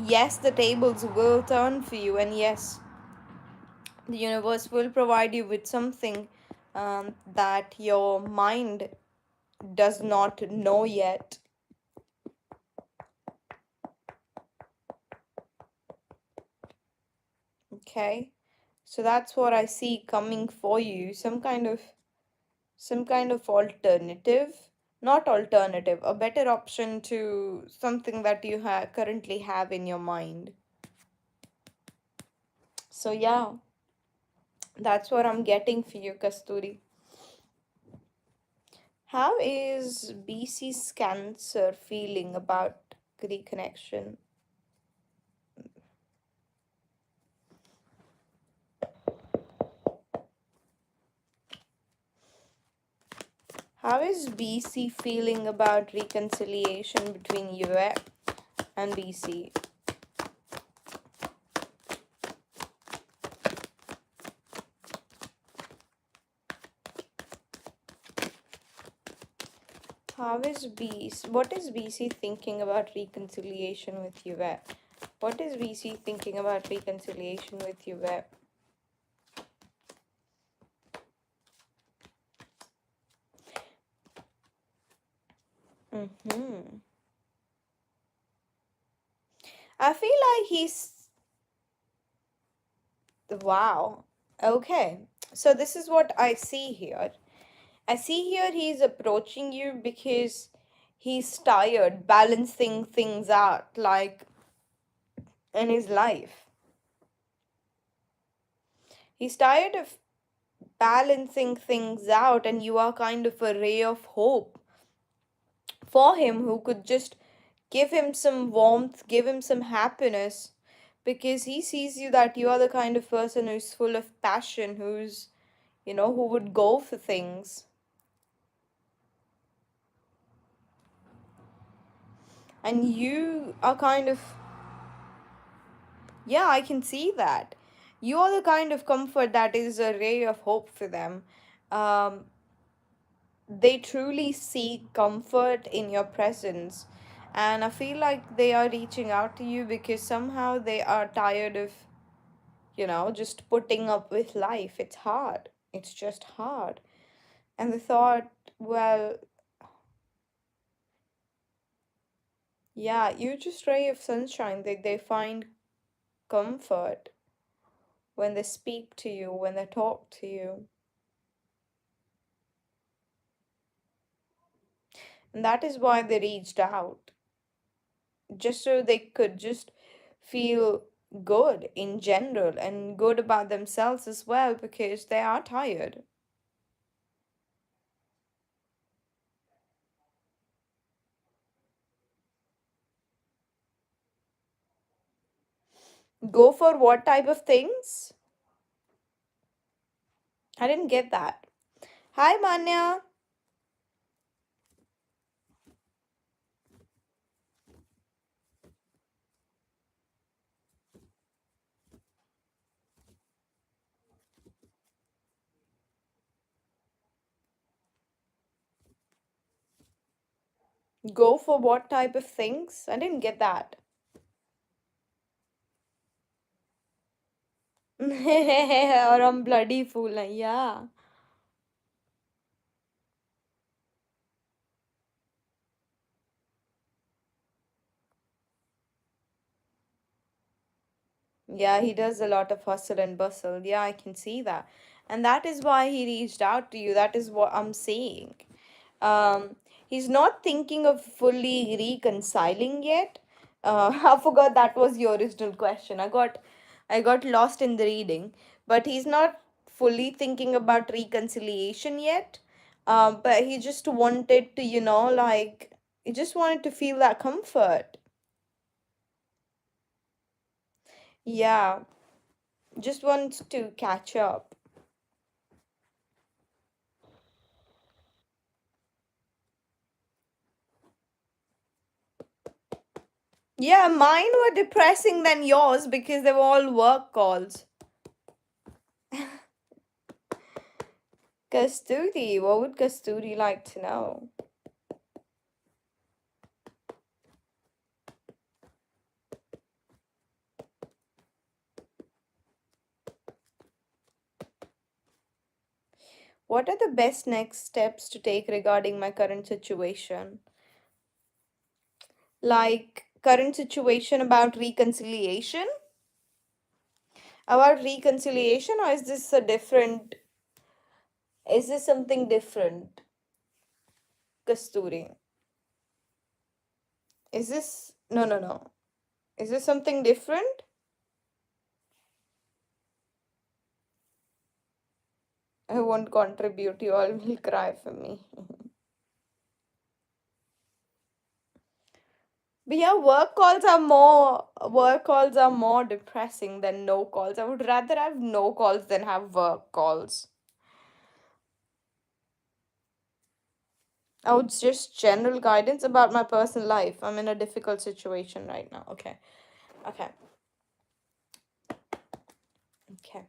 yes, the tables will turn for you, and yes, the universe will provide you with something that your mind does not know yet. Okay, so that's what I see coming for you. Some kind of alternative, not alternative, a better option to something that you currently have in your mind. So yeah, that's what I'm getting for you, Kasturi. How is BC's Cancer feeling about reconnection? How is BC feeling about reconciliation between you and BC? What is BC thinking about reconciliation with you? What is BC thinking about reconciliation with you? Mm-hmm. I feel like he's wow. Okay. So this is what I see here. I see here he's approaching you because he's tired balancing things out like in his life. He's tired of balancing things out, and you are kind of a ray of hope for him who could just give him some warmth, give him some happiness, because he sees you that you are the kind of person who's full of passion, who would go for things. And you are kind of, yeah, I can see that. You are the kind of comfort that is a ray of hope for them. Um, they truly seek comfort in your presence. And I feel like they are reaching out to you because somehow they are tired of just putting up with life. It's hard. It's just hard. And they thought, well, yeah, you just ray of sunshine. They find comfort when they speak to you, when they talk to you. And that is why they reached out, just so they could just feel good in general and good about themselves as well because they are tired. Go for what type of things? I didn't get that. Hi, Manya. Go for what type of things? I didn't get that. Or I'm bloody fool. Yeah. Yeah, he does a lot of hustle and bustle. Yeah, I can see that. And that is why he reached out to you. That is what I'm saying. He's not thinking of fully reconciling yet. I forgot that was your original question. I got lost in the reading, but he's not fully thinking about reconciliation yet. But he just wanted to, like he just wanted to feel that comfort. Yeah, just wants to catch up. Yeah, mine were depressing than yours because they were all work calls. Kasturi, what would Kasturi like to know? What are the best next steps to take regarding my current situation? Like, current situation about reconciliation? About reconciliation, or is this a different, is this something different, Kasturi? Is this, no, no, no. Is this something different? I won't contribute, you all will cry for me. But yeah, work calls are more depressing than no calls. I would rather have no calls than have work calls. Oh, it's just general guidance about my personal life. I'm in a difficult situation right now. Okay. Okay. Okay.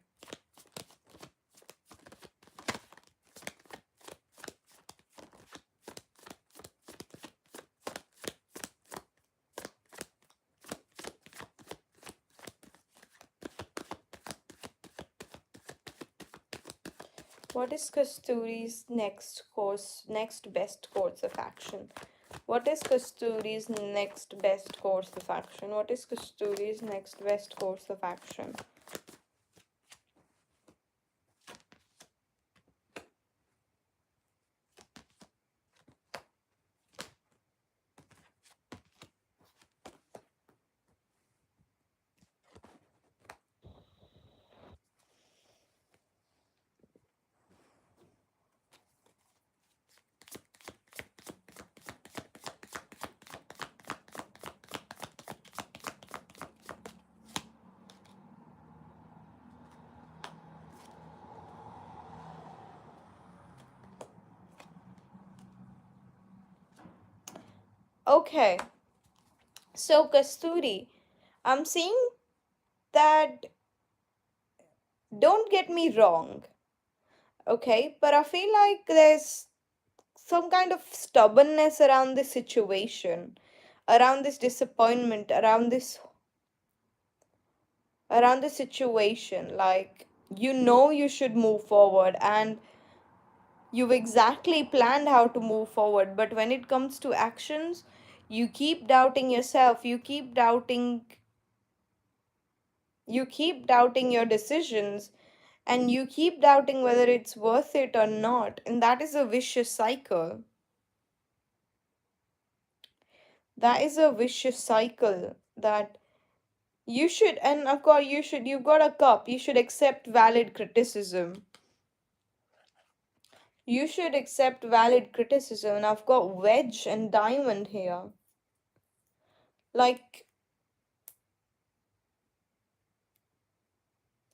What is Kasturi's next best course of action? What is Kasturi's next best course of action? What is Kasturi's next best course of action? Okay. So, Kasturi, I'm saying that, don't get me wrong, okay? But I feel like there's some kind of stubbornness around this situation, around this disappointment, around the situation. Like, you know you should move forward, and you've exactly planned how to move forward, but when it comes to actions, you keep doubting yourself, you keep doubting your decisions, and you keep doubting whether it's worth it or not, and that is a vicious cycle. That is a vicious cycle that you should, and of course you've got a cup, you should accept valid criticism. You should accept valid criticism, and I've got wedge and diamond here. Like,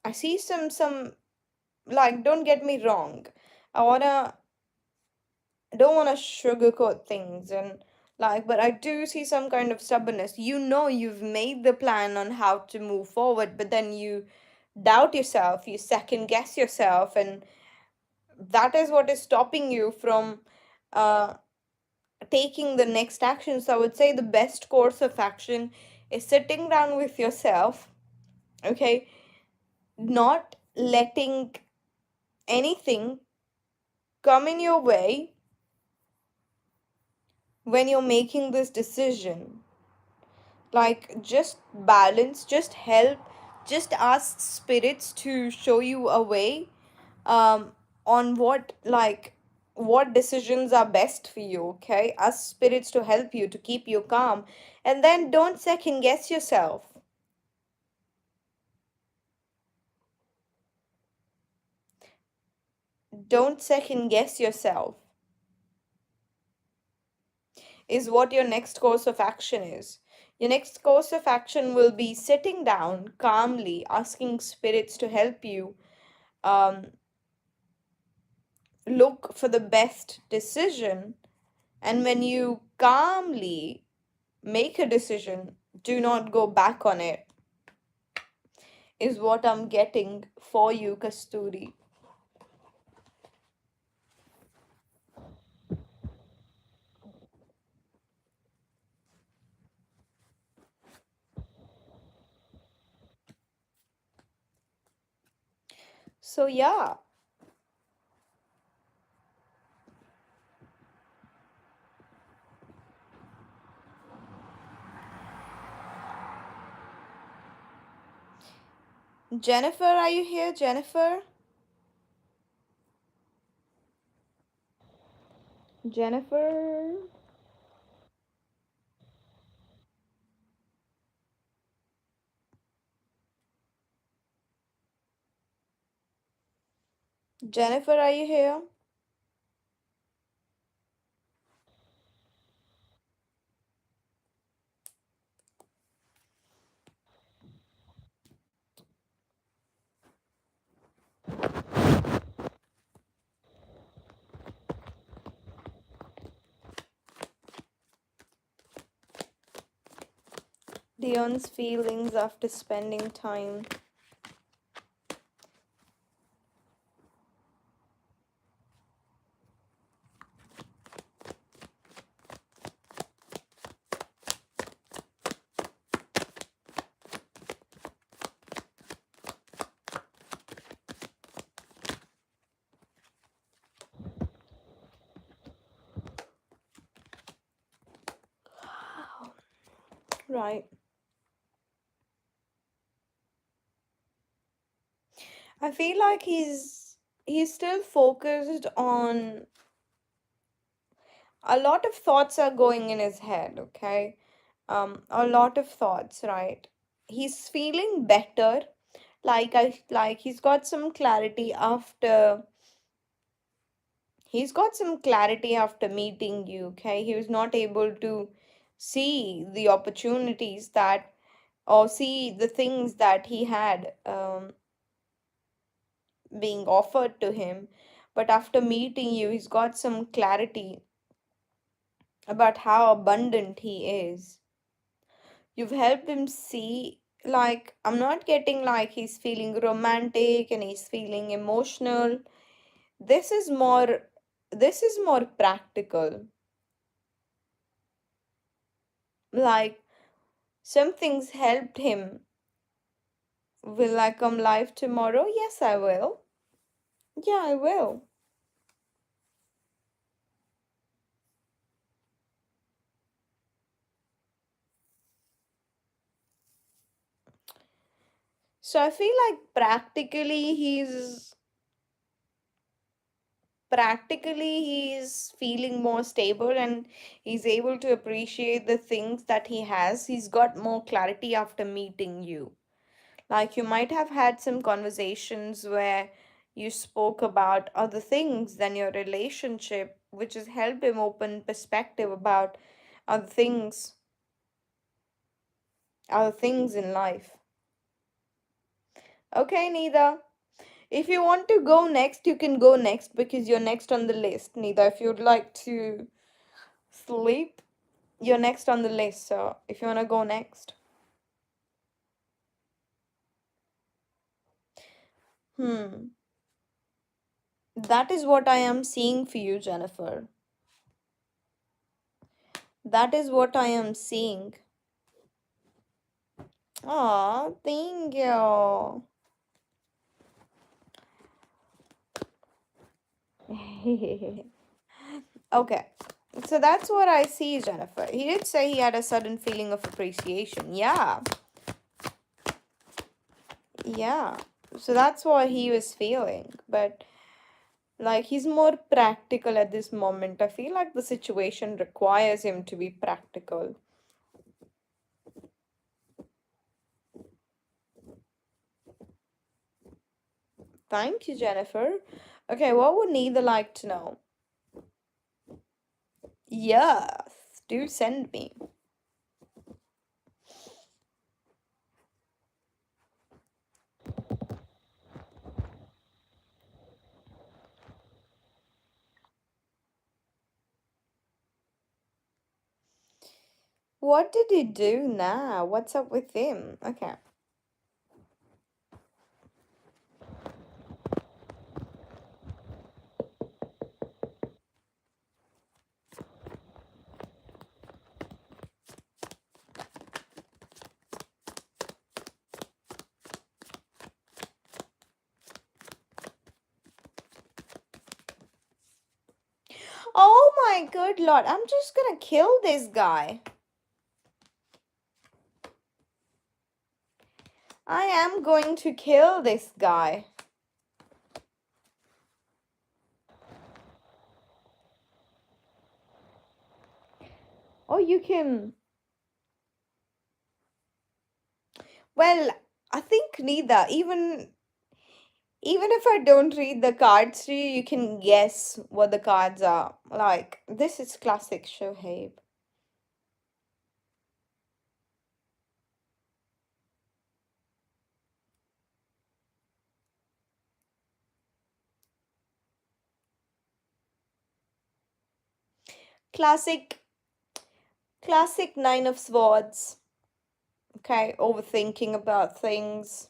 I see some, like, don't get me wrong. I wanna I don't wanna sugarcoat things, and like, but I do see some kind of stubbornness. You know you've made the plan on how to move forward, but then you doubt yourself, you second guess yourself, and that is what is stopping you from uh taking the next action. So I would say the best course of action is sitting down with yourself, okay? Not letting anything come in your way when you're making this decision. Like, just balance, just help, just ask spirits to show you a way, um, on what decisions are best for you, okay? Ask spirits to help you, to keep you calm. And then don't second guess yourself. Don't second guess yourself, is what your next course of action is. Your next course of action will be sitting down calmly, asking spirits to help you, um, look for the best decision. And when you calmly make a decision, do not go back on it, is what I'm getting for you, Kasturi. So, yeah, Jennifer, are you here, Jennifer? Jennifer? Jennifer, are you here? Dion's feelings after spending time. Right. I feel like he's still focused on, a lot of thoughts are going in his head, okay? A lot of thoughts, right? He's feeling better. Like he's got some clarity after, meeting you, okay? He was not able to see the opportunities that, or see the things that he had, being offered to him. But after meeting you, he's got some clarity about how abundant he is. You've helped him see, like, I'm not getting like he's feeling romantic and he's feeling emotional. This is more, practical. Like, something's helped him Will I come live tomorrow? Yes, I will. Yeah, I will. So I feel like practically he's feeling more stable, and he's able to appreciate the things that he has. He's got more clarity after meeting you. Like, you might have had some conversations where you spoke about other things than your relationship, which has helped him open perspective about other things, other things in life. Okay, Nida. If you want to go next, you can go next because you're next on the list. Nida, if you'd like to sleep, you're next on the list. So if you want to go next. Hmm. That is what I am seeing for you, Jennifer. That is what I am seeing. Aw, thank you. Okay. So that's what I see, Jennifer. He did say he had a sudden feeling of appreciation. Yeah. Yeah. So that's what he was feeling. But like, he's more practical at this moment. I feel like the situation requires him to be practical. Thank you, Jennifer. Okay, what would neither like to know? Yes, do send me. What did he do now? What's up with him? Okay. Oh my good lord, I'm just gonna kill this guy. I am going to kill this guy. Oh, you can. Well, I think neither. Even if I don't read the cards to you, you can guess what the cards are. Like, this is classic Shoaib. Classic, classic Nine of Swords. Okay, overthinking about things.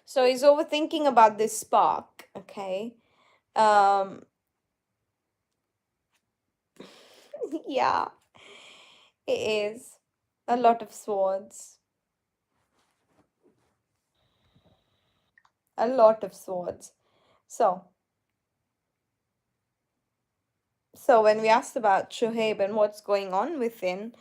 So he's overthinking about this spark. Okay. Um. Yeah, it is a lot of swords. A lot of swords. So, so when we asked about Shoaib and what's going on within,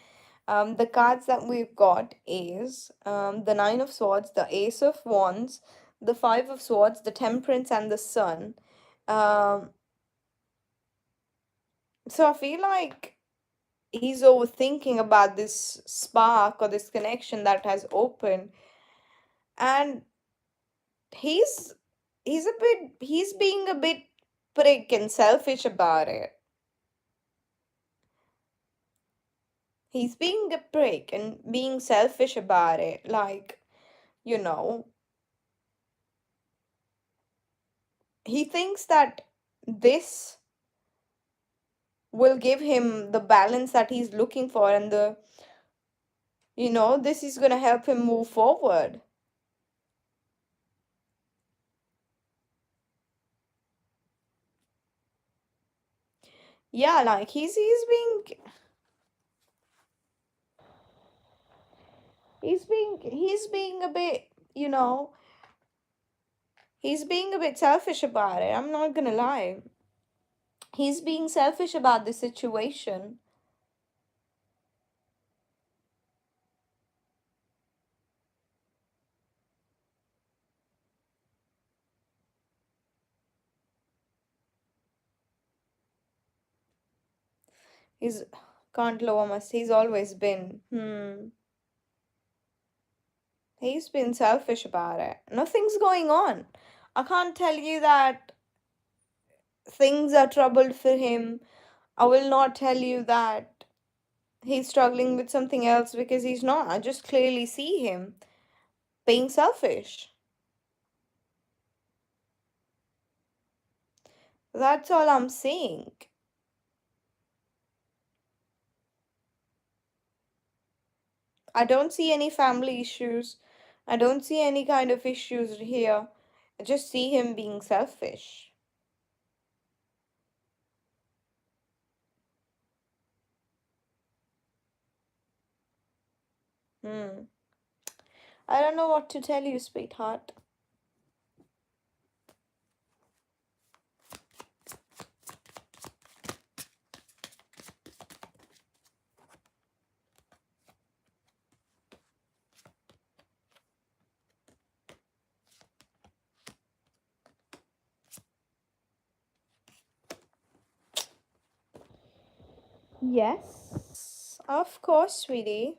the cards that we've got is the Nine of Swords, the Ace of Wands, the Five of Swords, the Temperance, and the Sun. Um, so I feel like he's overthinking about this spark or this connection that has opened, and he's he's being a bit prick and selfish about it. He's being a prick and being selfish about it. Like, you know, he thinks that this will give him the balance that he's looking for, and this is going to help him move forward. Yeah, like he's being a bit you know, he's being a bit selfish about it. I'm not gonna lie. He's being selfish about the situation. He's can't lower us. He's always been. He's been selfish about it. Nothing's going on. I can't tell you that things are troubled for him. I will not tell you that he's struggling with something else because he's not. I just clearly see him being selfish. That's all I'm seeing. I don't see any family issues. I don't see any kind of issues here. I just see him being selfish. Hmm. I don't know what to tell you, sweetheart. Yes, of course, sweetie.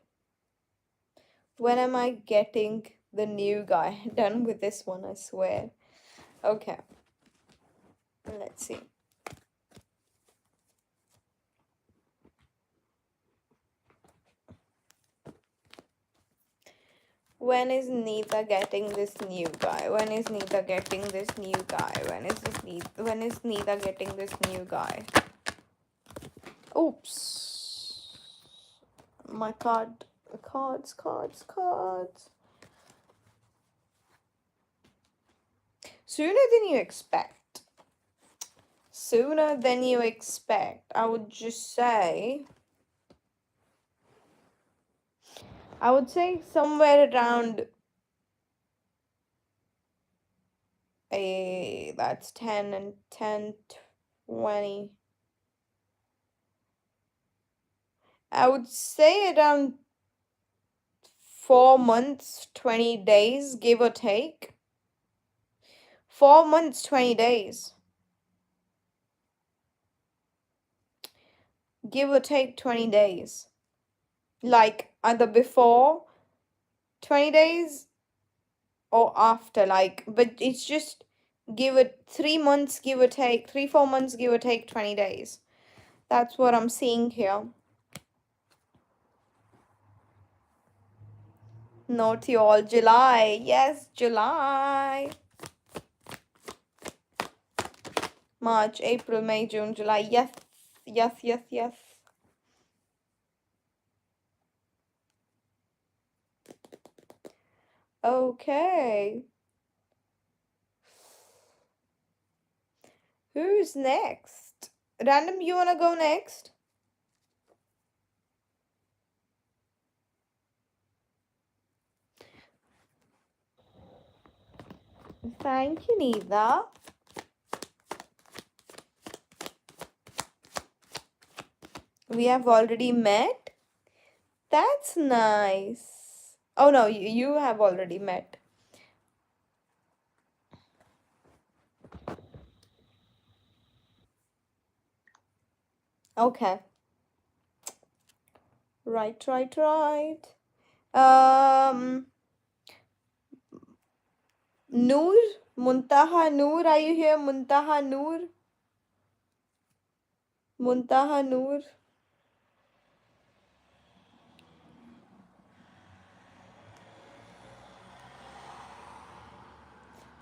When am I getting the new guy? Done with this one, I swear. Okay, let's see. When is Neeta getting this new guy? When is Neeta getting this new guy? When is Neeta getting this new guy? Oops. My cards. Sooner than you expect. Sooner than you expect. I would just say. I would say somewhere around that's 10 and 10, 20. I would say around 4 months, 20 days, give or take. 4 months, 20 days. Give or take 20 days. Like either before 20 days or after, like, but it's just give it 3 months, give or take, 4 months, give or take 20 days. That's what I'm seeing here. Naughty all July. Yes, July. March, April, May, June, July. Yes. Okay. Who's next? Random, you wanna go next? Thank you, Neither. We have already met. That's nice. Oh no, you have already met. Okay. Right. Noor? Muntaha Noor, are you here? Muntaha Noor? Muntaha Noor?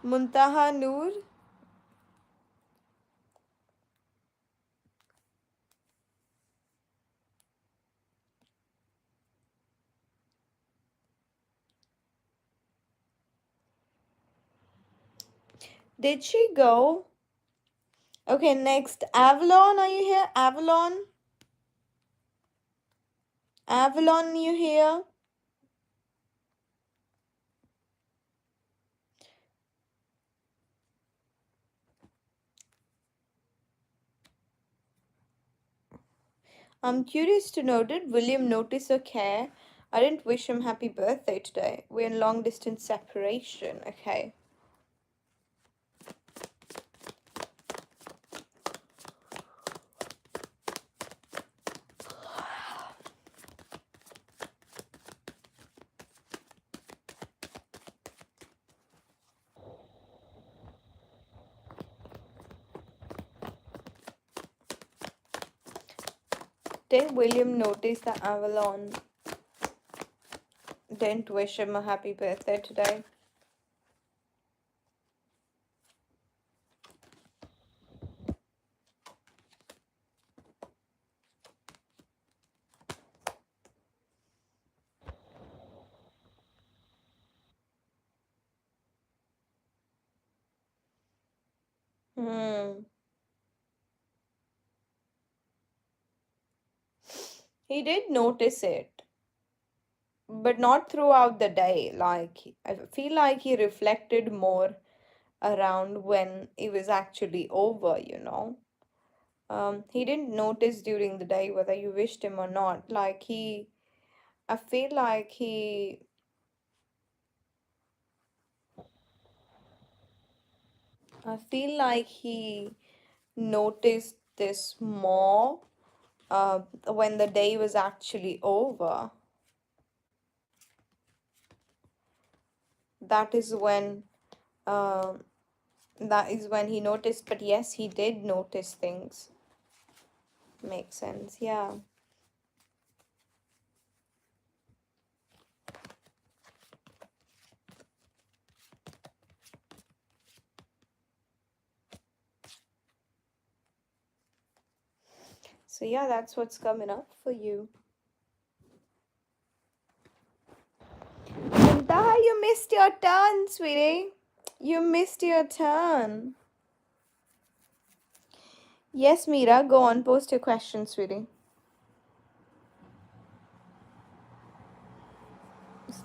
Muntaha Noor? Did she go? Okay, next. Avalon, are you here? Avalon? Avalon, you here? I'm curious to know, did William notice or care? I didn't wish him happy birthday today. We're in long distance separation. Okay. Did William notice that Avalon didn't wish him a happy birthday today? Hmm. He did notice it, but not throughout the day. Like, I feel like he reflected more around when it was actually over, you know. He didn't notice during the day whether you wished him or not. I feel like I feel like he noticed this more when the day was actually over. That is when, um, that is when he noticed. But yes, he did notice things. Makes sense. Yeah. So yeah, that's what's coming up for you. Linda, you missed your turn, sweetie. You missed your turn. Yes, Mira, go on, post your question, sweetie.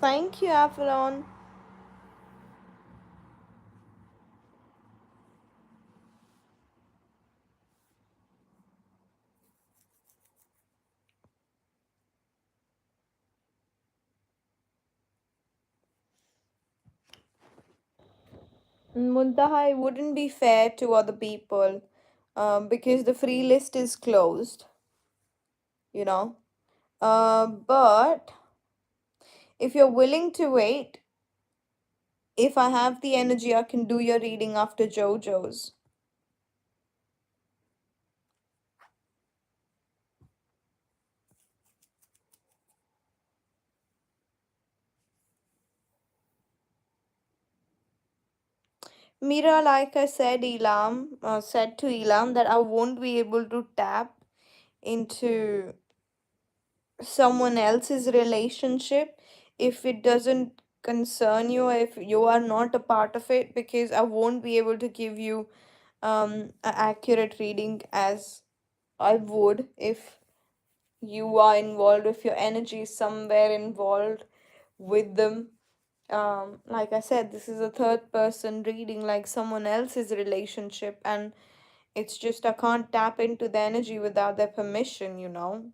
Thank you, Avalon. Muntaha, it wouldn't be fair to other people because the free list is closed, you know. But if you're willing to wait, if I have the energy, I can do your reading after JoJo's. Mira, like I said, said to Elam that I won't be able to tap into someone else's relationship if it doesn't concern you, if you are not a part of it, because I won't be able to give you an accurate reading as I would if you are involved, if your energy is somewhere involved with them. Like I said, this is a third person reading, like someone else's relationship, and it's just I can't tap into the energy without their permission, you know.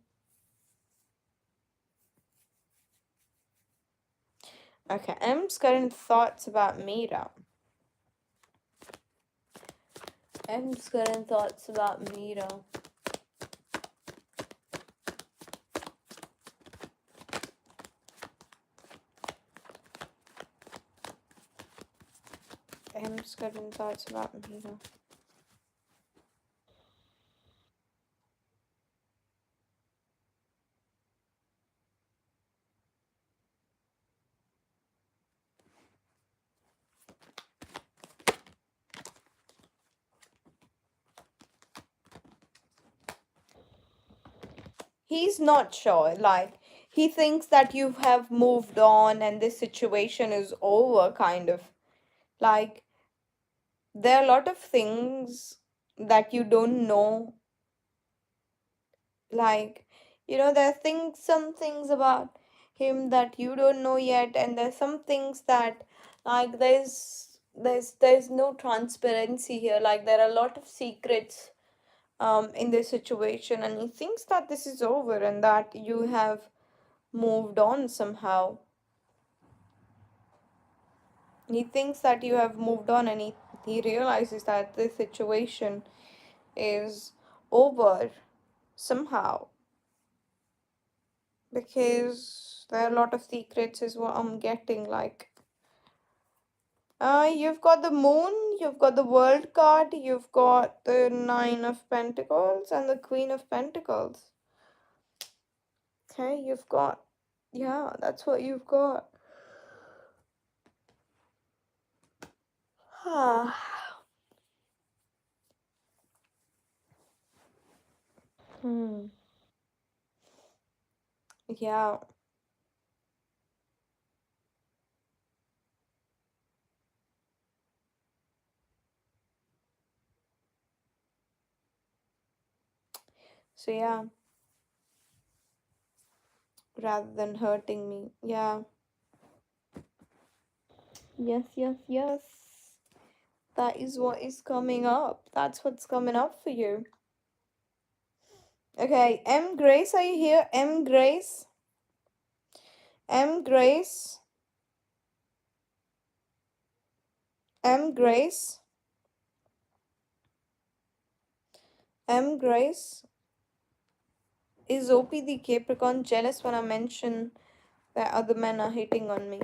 Okay, M's current thoughts about Mira. M's current thoughts about Mira. M's current thoughts about Mira. He's not sure. Like, he thinks that you have moved on and this situation is over, kind of. Like, there are a lot of things that you don't know. Like, you know, there are some things about him that you don't know yet, and there's some things that, like, there's no transparency here. Like, there are a lot of secrets in this situation, and he thinks that this is over and that you have moved on somehow. He thinks that you have moved on, and he realizes that this situation is over somehow, because there are a lot of secrets is what I'm getting. Like, you've got the moon, you've got the world card, you've got the nine of pentacles and the queen of pentacles. Okay, you've got, yeah, that's what you've got. Hmm. Yeah. So yeah, rather than hurting me. Yeah. Yes, yes, yes. That is what is coming up. That's what's coming up for you. Okay, M Grace, are you here? M Grace? M Grace? M Grace? M Grace? Is OP the Capricorn jealous when I mention that other men are hitting on me?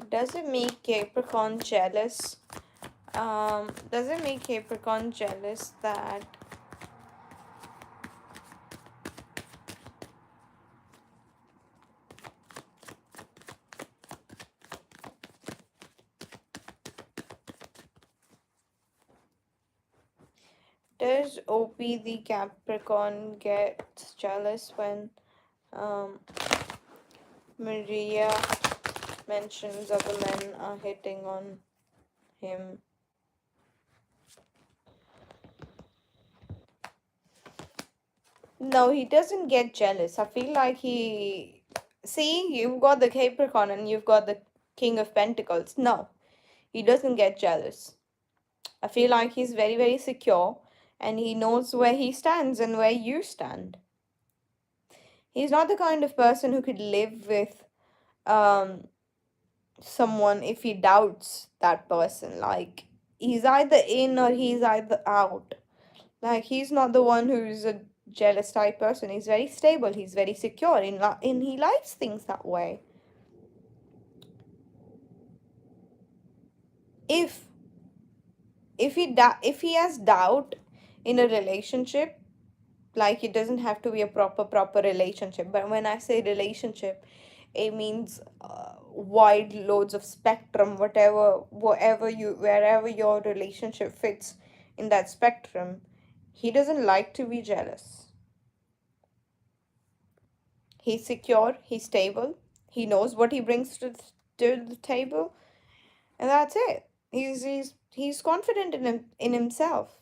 Does it make Capricorn jealous? Does it make Capricorn jealous that does OP the Capricorn get jealous when um Maria mentions other men are hitting on him? No, he doesn't get jealous. I feel like he. See, you've got the Capricorn and you've got the King of Pentacles. No, he doesn't get jealous. I feel like he's very, very secure and he knows where he stands and where you stand. He's not the kind of person who could live with um someone if he doubts that person. Like, he's either in or he's either out. Like, he's not the one who's a jealous type person. He's very stable. He's very secure. In he likes things that way. If if he has doubt in a relationship, like, it doesn't have to be a proper relationship. But when I say relationship, it means wide loads of spectrum. Whatever you wherever your relationship fits in that spectrum, he doesn't like to be jealous. He's secure, he's stable, he knows what he brings to the table, and that's it. He's confident in himself.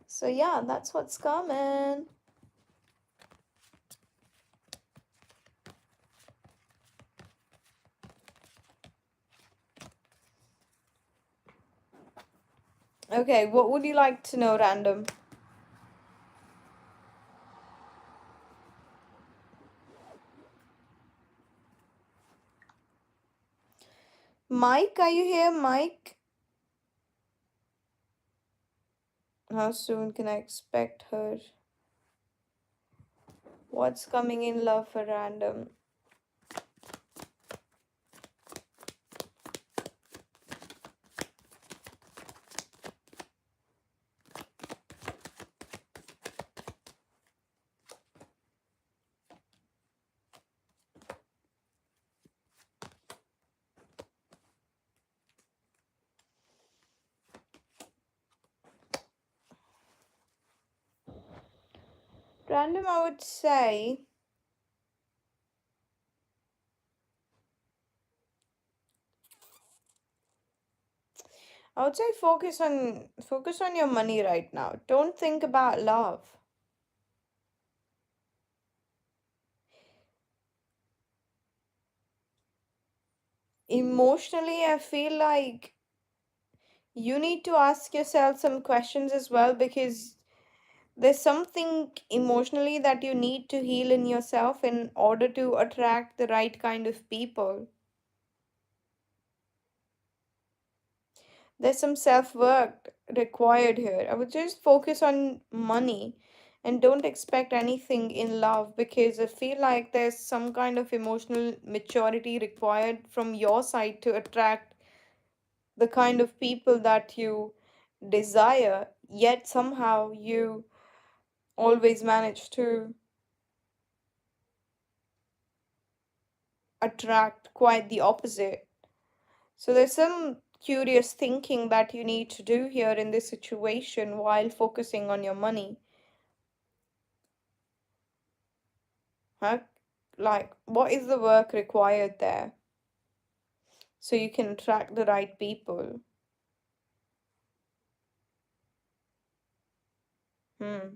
So yeah, that's what's coming. Okay, what would you like to know, random? Mike, are you here, Mike? How soon can I expect her? What's coming in love for random? Random, I would say focus on your money right now. Don't think about love. Emotionally, I feel like You need to ask yourself some questions as well, because there's something emotionally that you need to heal in yourself in order to attract the right kind of people. There's some self work required here. I would just focus on money and don't expect anything in love, because I feel like there's some kind of emotional maturity required from your side to attract the kind of people that you desire, yet somehow you always manage to attract quite the opposite. So there's some curious thinking that you need to do here in this situation while focusing on your money. Huh? Like, what is the work required there so you can attract the right people? Hmm.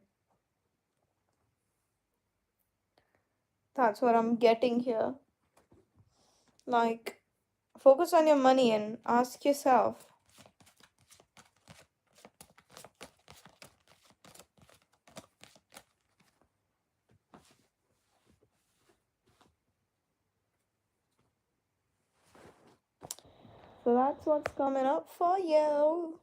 That's what I'm getting here. Like, focus on your money and ask yourself. So that's what's coming up for you.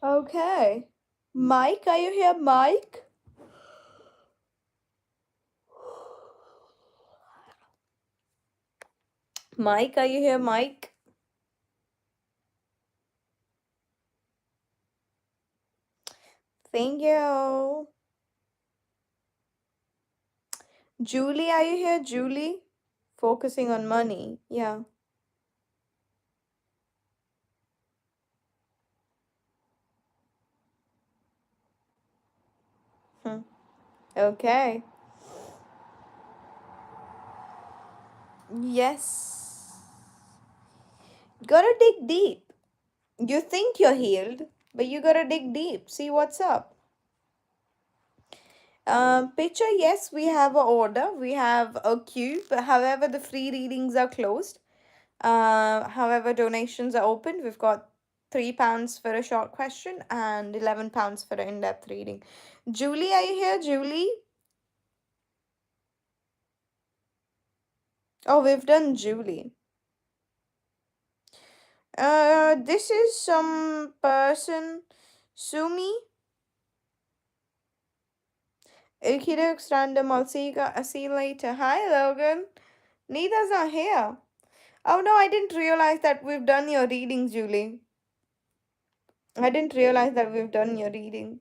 Okay. Mike, are you here, Mike? Mike, are you here, Mike? Thank you. Julie, are you here, Julie? Focusing on money. Yeah. Hmm. Okay. Yes. Gotta dig deep. You think you're healed, but you gotta dig deep. See what's up. Picture, yes, we have a order. We have a queue, but however, the free readings are closed. However, donations are open. We've got £3 for a short question and £11 for an in-depth reading. Julie, are you here, Julie? Oh, we've done Julie. This is some person, Sumi. Ilkidux random. I'll see you later. Hi, Logan. Neither's not here. Oh no, I didn't realize that we've done your reading, Julie. I didn't realize that we've done your reading.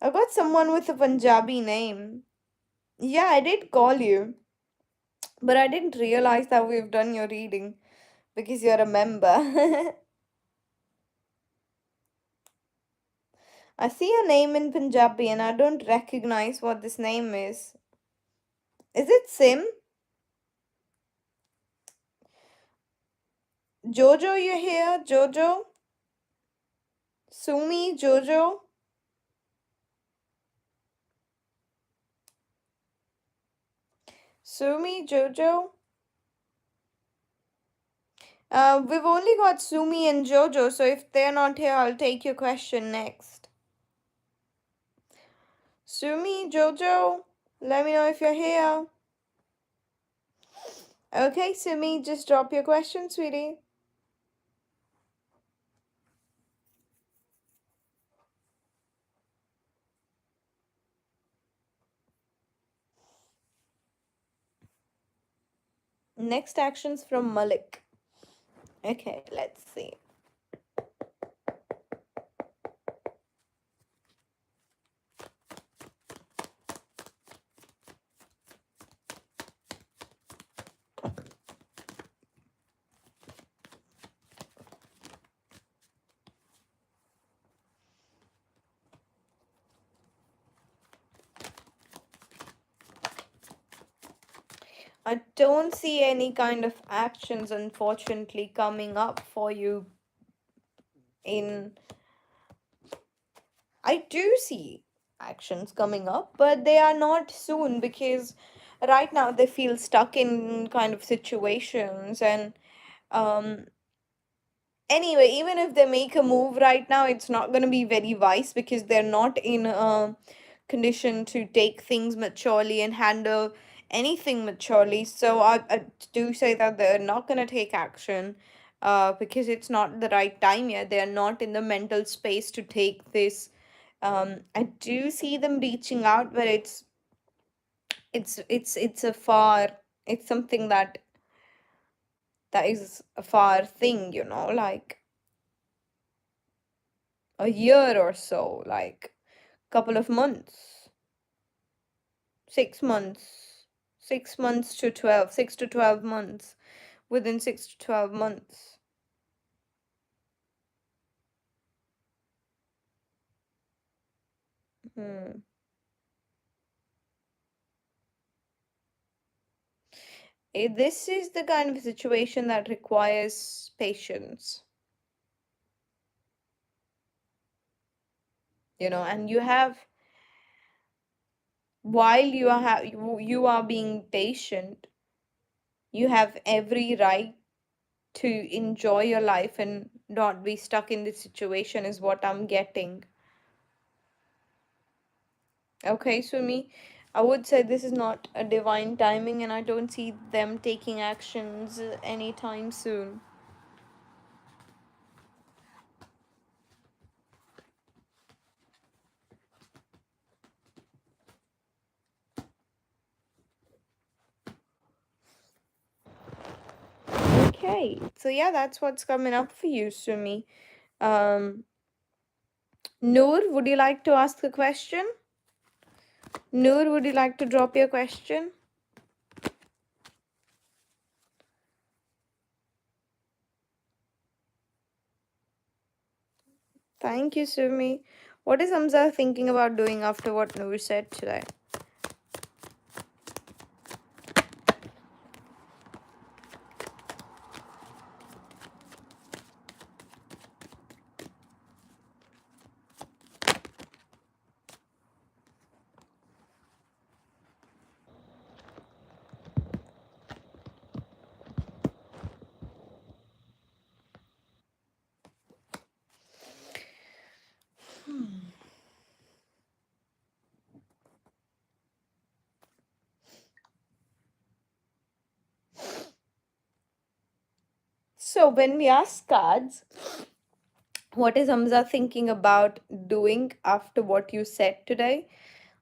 I got someone with a Punjabi name. Yeah, I did call you, but I didn't realize that we've done your reading because you're a member. I see your name in Punjabi and I don't recognize what this name is. Is it Sim? Jojo, you here? Jojo? Sumi, Jojo? Sumi, Jojo? We've only got Sumi and Jojo, so if they're not here, I'll take your question next. Sumi, Jojo, let me know if you're here. Okay, Sumi, just drop your question, sweetie. Next actions from Malik. Okay, let's see. I don't see any kind of actions, unfortunately, coming up for you in. I do see actions coming up, but they are not soon because right now they feel stuck in kind of situations. And um anyway, even if they make a move right now, it's not going to be very wise because they're not in a condition to take things maturely and handle anything maturely. So I do say that they're not going to take action because it's not the right time yet. They're not in the mental space to take this. I do see them reaching out, but it's a far, it's something that is a far thing, like a year or so, like couple of months, 6 months, 6 months to 12, 6 to 12 months, within 6 to 12 months. Hmm. This is the kind of situation that requires patience, and you have, while you are being patient, you have every right to enjoy your life and not be stuck in this situation, is what I'm getting. Okay, so me, I would say this is not a divine timing, and I don't see them taking actions anytime soon. Okay, so yeah, that's what's coming up for you, Sumi. Um, Noor, would you like to ask a question? Noor, would you like to drop your question? Thank you, Sumi. What is Hamza thinking about doing after what Noor said today? So when we ask cards, what is Hamza thinking about doing after what you said today?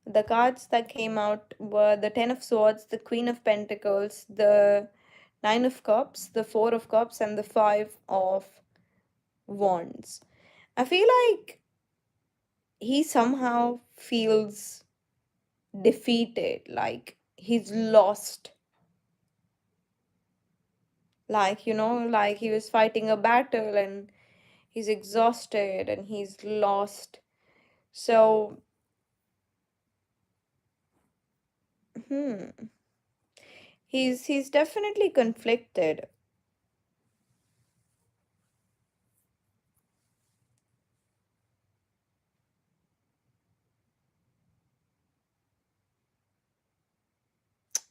The cards that came out were the Ten of Swords, the Queen of Pentacles, the Nine of Cups, the Four of Cups, and the Five of Wands. I feel like he somehow feels defeated, like he's lost, like, like he was fighting a battle and he's exhausted and he's lost. So, hmm, he's definitely conflicted,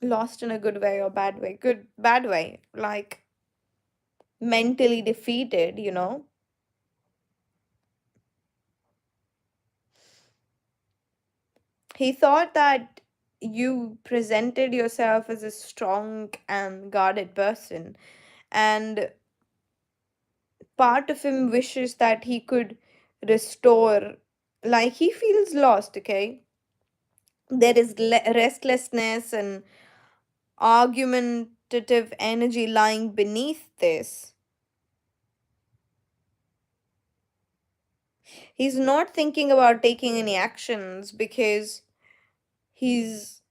lost in a good way or bad way, good, bad way, like mentally defeated. He thought that you presented yourself as a strong and guarded person, and part of him wishes that he could restore, like he feels lost, okay? There is restlessness and argumentative energy lying beneath this. He's not thinking about taking any actions because he's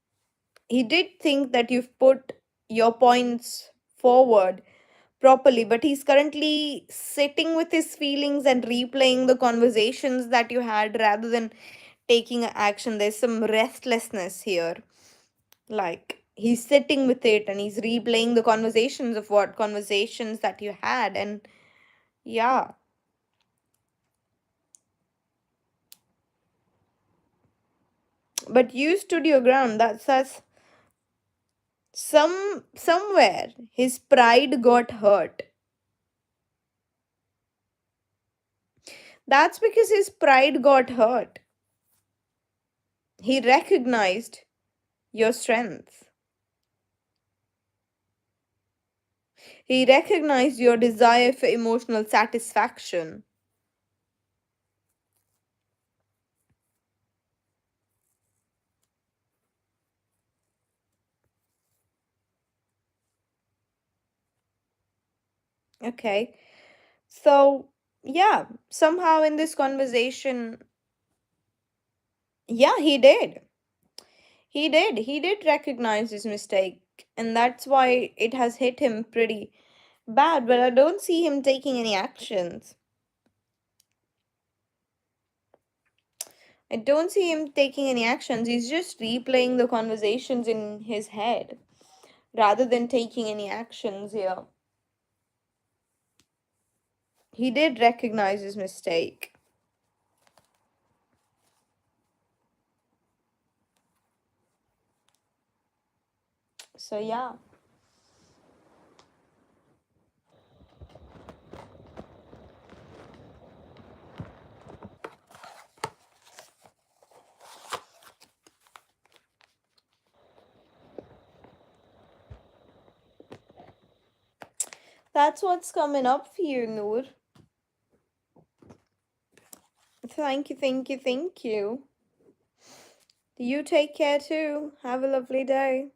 he did think that you've put your points forward properly, but he's currently sitting with his feelings and replaying the conversations that you had rather than taking action. There's some restlessness here, like he's sitting with it and he's replaying the conversations of what conversations that you had. And yeah, But you stood your ground. That's somewhere his pride got hurt. That's because his pride got hurt. He recognized your strength. He recognized your desire for emotional satisfaction. Okay. So, yeah, somehow in this conversation, yeah, he did. He did. He did recognize his mistake. And that's why it has hit him pretty bad. But I don't see him taking any actions. I don't see him taking any actions. He's just replaying the conversations in his head rather than taking any actions here. He did recognize his mistake. So, yeah. That's what's coming up for you, Noor. Thank you, thank you, thank you. You take care too. Have a lovely day.